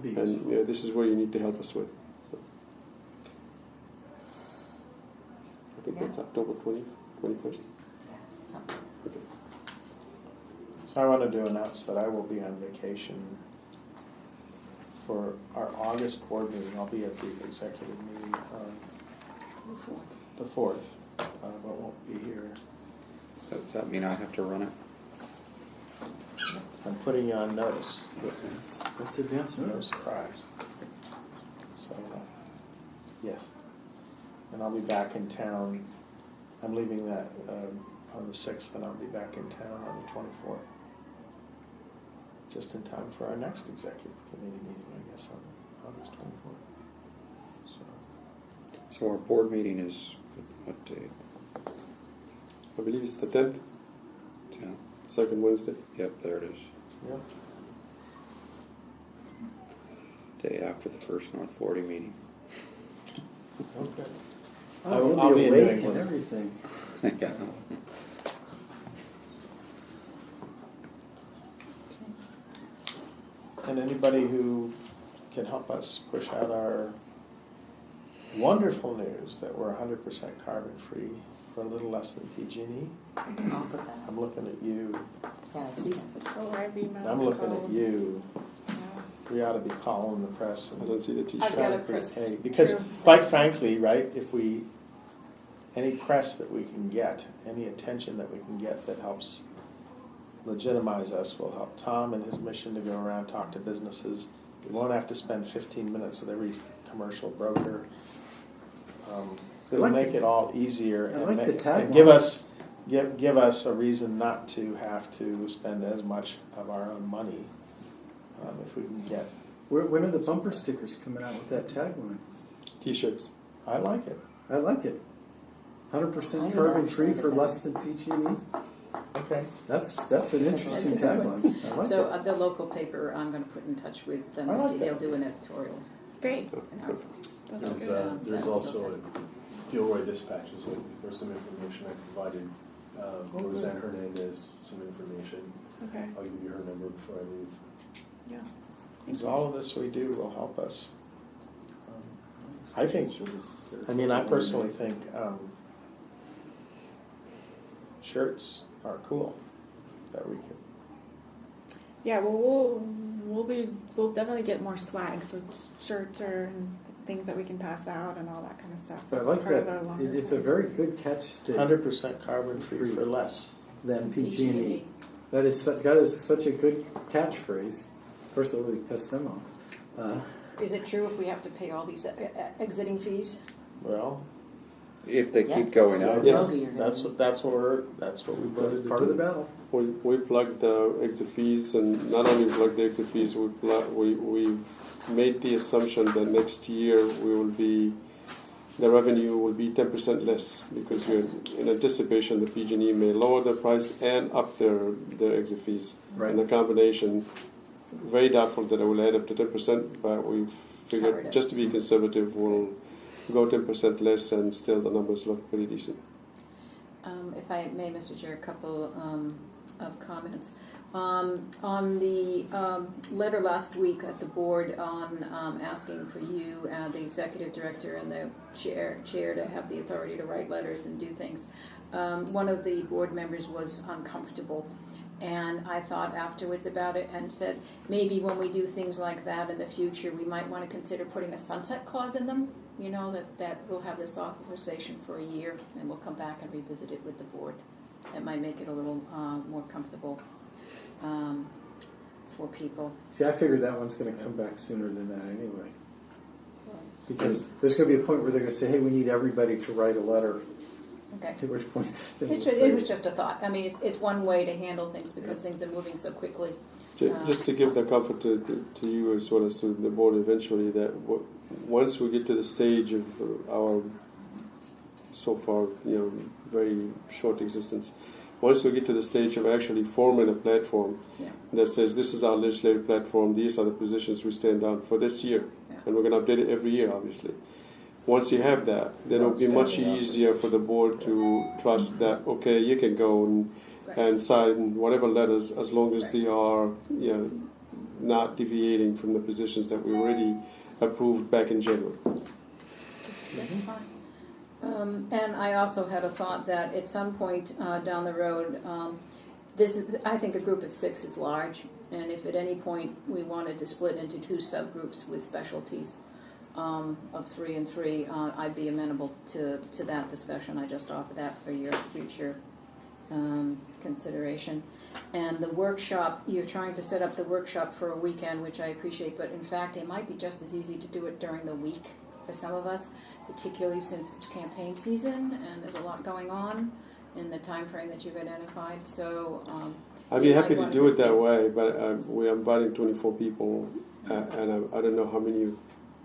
and this is where you need to help us with. So, I think that's October 21st. Yeah, something. Okay. So I wanted to announce that I will be on vacation for our August board meeting. I'll be at the executive meeting on the 4th, but won't be here. Does that mean I have to run it? I'm putting you on notice. That's advance No notice. surprise. So, yes. And I'll be back in town. I'm leaving that on the 6th, and I'll be back in town on the 24th. Just in time for our next executive committee meeting, I guess, on August 24th. So our board meeting is what day? I believe it's the 10th, 10th? second Wednesday. Yep, there it is. Yep. Day after the first North 40 meeting. Okay. Oh, I'll you'll be be in New awake and England. everything. Yeah. And anybody who can help us push out our wonderful news that we're 100% carbon free for a little less than PG&E. I'll put that up. I'm looking at you. Yeah, I see that. I'm looking at you. We ought to be calling the press. And I don't see the T-shirt. I've got a press. Hey, because quite frankly, right, if any press that we can get, any attention that we can get that helps legitimize us will help Tom in his mission to go around, talk to businesses. We won't have to spend 15 minutes with every commercial broker. It'll make it all easier I like the tagline. and give us a reason not to have to spend as much of our own money if we can get. When are the bumper stickers coming out with that tagline? T-shirts. I like it. I like it. I 100% do carbon not free understand for it. less than PG&E. Okay. That's an interesting That's a good tagline. I like So it. the local paper, I'm going to put in touch with I Misty. like They'll that. do an editorial. Great. There's also Gilroy Dispatches, for some information I provided Roseanne Hernandez some information. Okay. I'll give you her number before I leave. Yeah. Because all of this we do will help us. I personally think shirts are cool that we can. Yeah. Well, we'll definitely get more swag. So shirts and things that we can pass out and all that kind of stuff. But I like Part of that. our longer It's a term. very good catch stick 100% carbon free for less. than PG&E. PG&E. That is such a good catchphrase. Of course, it'll really piss them off. Is it true if we have to pay all these exiting fees? Well, If they Yeah, keep going that's up. the yes, bogey you're gonna that's what we voted That's to part do. of the battle. We plugged the exit fees, and not only plugged the exit fees, we made the assumption that next year the revenue will be 10% less, because we're in anticipation the PG&E may lower the price and up their exit fees. Right. And the combination, very doubtful that it will add up to 10%, but we Covered figured it. just to be conservative, we'll go 10% less, and still the numbers look pretty decent. If I may, Mr. Chair, a couple of comments. On the letter last week at the board on asking for you, the executive director and the chair to have the authority to write letters and do things, one of the board members was uncomfortable. And I thought afterwards about it and said, maybe when we do things like that in the future, we might want to consider putting a sunset clause in them. You know, that we'll have this authorization for a year and we'll come back and revisit it with the board. That might make it a little more comfortable for people. See, I figured that one's going to come back sooner than that anyway. Because there's going to be a point where they're going to say, hey, we need everybody to write a letter. Okay. To which point It was just a thought. I mean, it's one way to handle things because things are moving so quickly. Just to give the comfort to you as well as to the board eventually, that once we get to the stage of our so far, very short existence, once we get to the stage of actually forming a platform that says this is our legislative platform, these are the positions we stand on for this year, and we're going to update it every year, obviously. Once you have that, then it'll be much easier for the board to trust that, okay, you can go and sign whatever letters as long as they are not deviating from the positions that we already approved back in January. That's fine. And I also had a thought that at some point down the road, I think a group of 6 is large, and if at any point we wanted to split into 2 subgroups with specialties, of 3 and 3, I'd be amenable to that discussion. I just offer that for your future consideration. And the workshop, you're trying to set up the workshop for a weekend, which I appreciate, but in fact it might be just as easy to do it during the week for some of us, particularly since it's campaign season and there's a lot going on in the time frame that you've identified. So I'd be happy to do it that way, but we are inviting 24 people, and I don't know how many of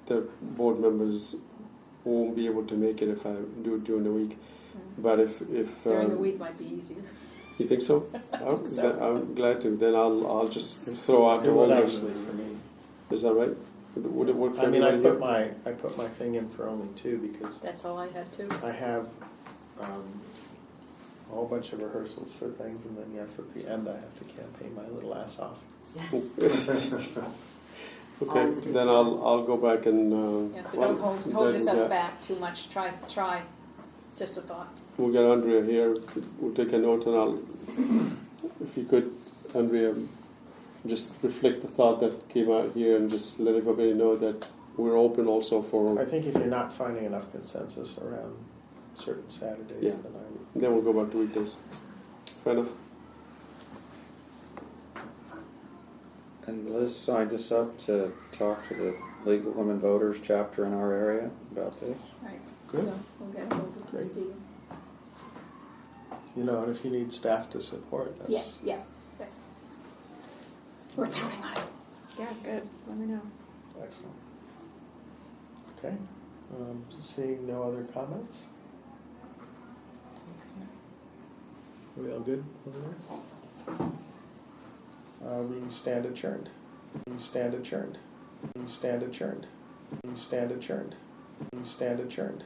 the board members won't be able to make it if I do it during the week. But if during the week might be easier. You think so? I'm glad to. Then I'll just throw out It the would whole actually for me. Is that right? Would it work for I mean, I everybody put my thing in for only 2 because That's all I had too. I have a whole bunch of rehearsals for things, and then at the end I have to campaign my little ass off. Okay, then I'll go back and. So don't hold yourself back too much. Try. Just a thought. We'll get Andrea here. We'll take a note, and if you could, Andrea, just reflect the thought that came out here, and just let everybody know that we're open also for. I think if you're not finding enough consensus around certain Saturdays, then we'll go back to weekdays. Fair enough. And Liz signed us up to talk to the League of Women Voters chapter in our area about this. Right. Good. So we'll get a hold of Christine. And if you need staff to support, that's Yes. We're counting on it. Yeah, good. Let me know. excellent. Okay. Seeing no other comments? Are we all good over there? We stand adjourned. We stand adjourned. We stand adjourned. We stand adjourned. We stand adjourned.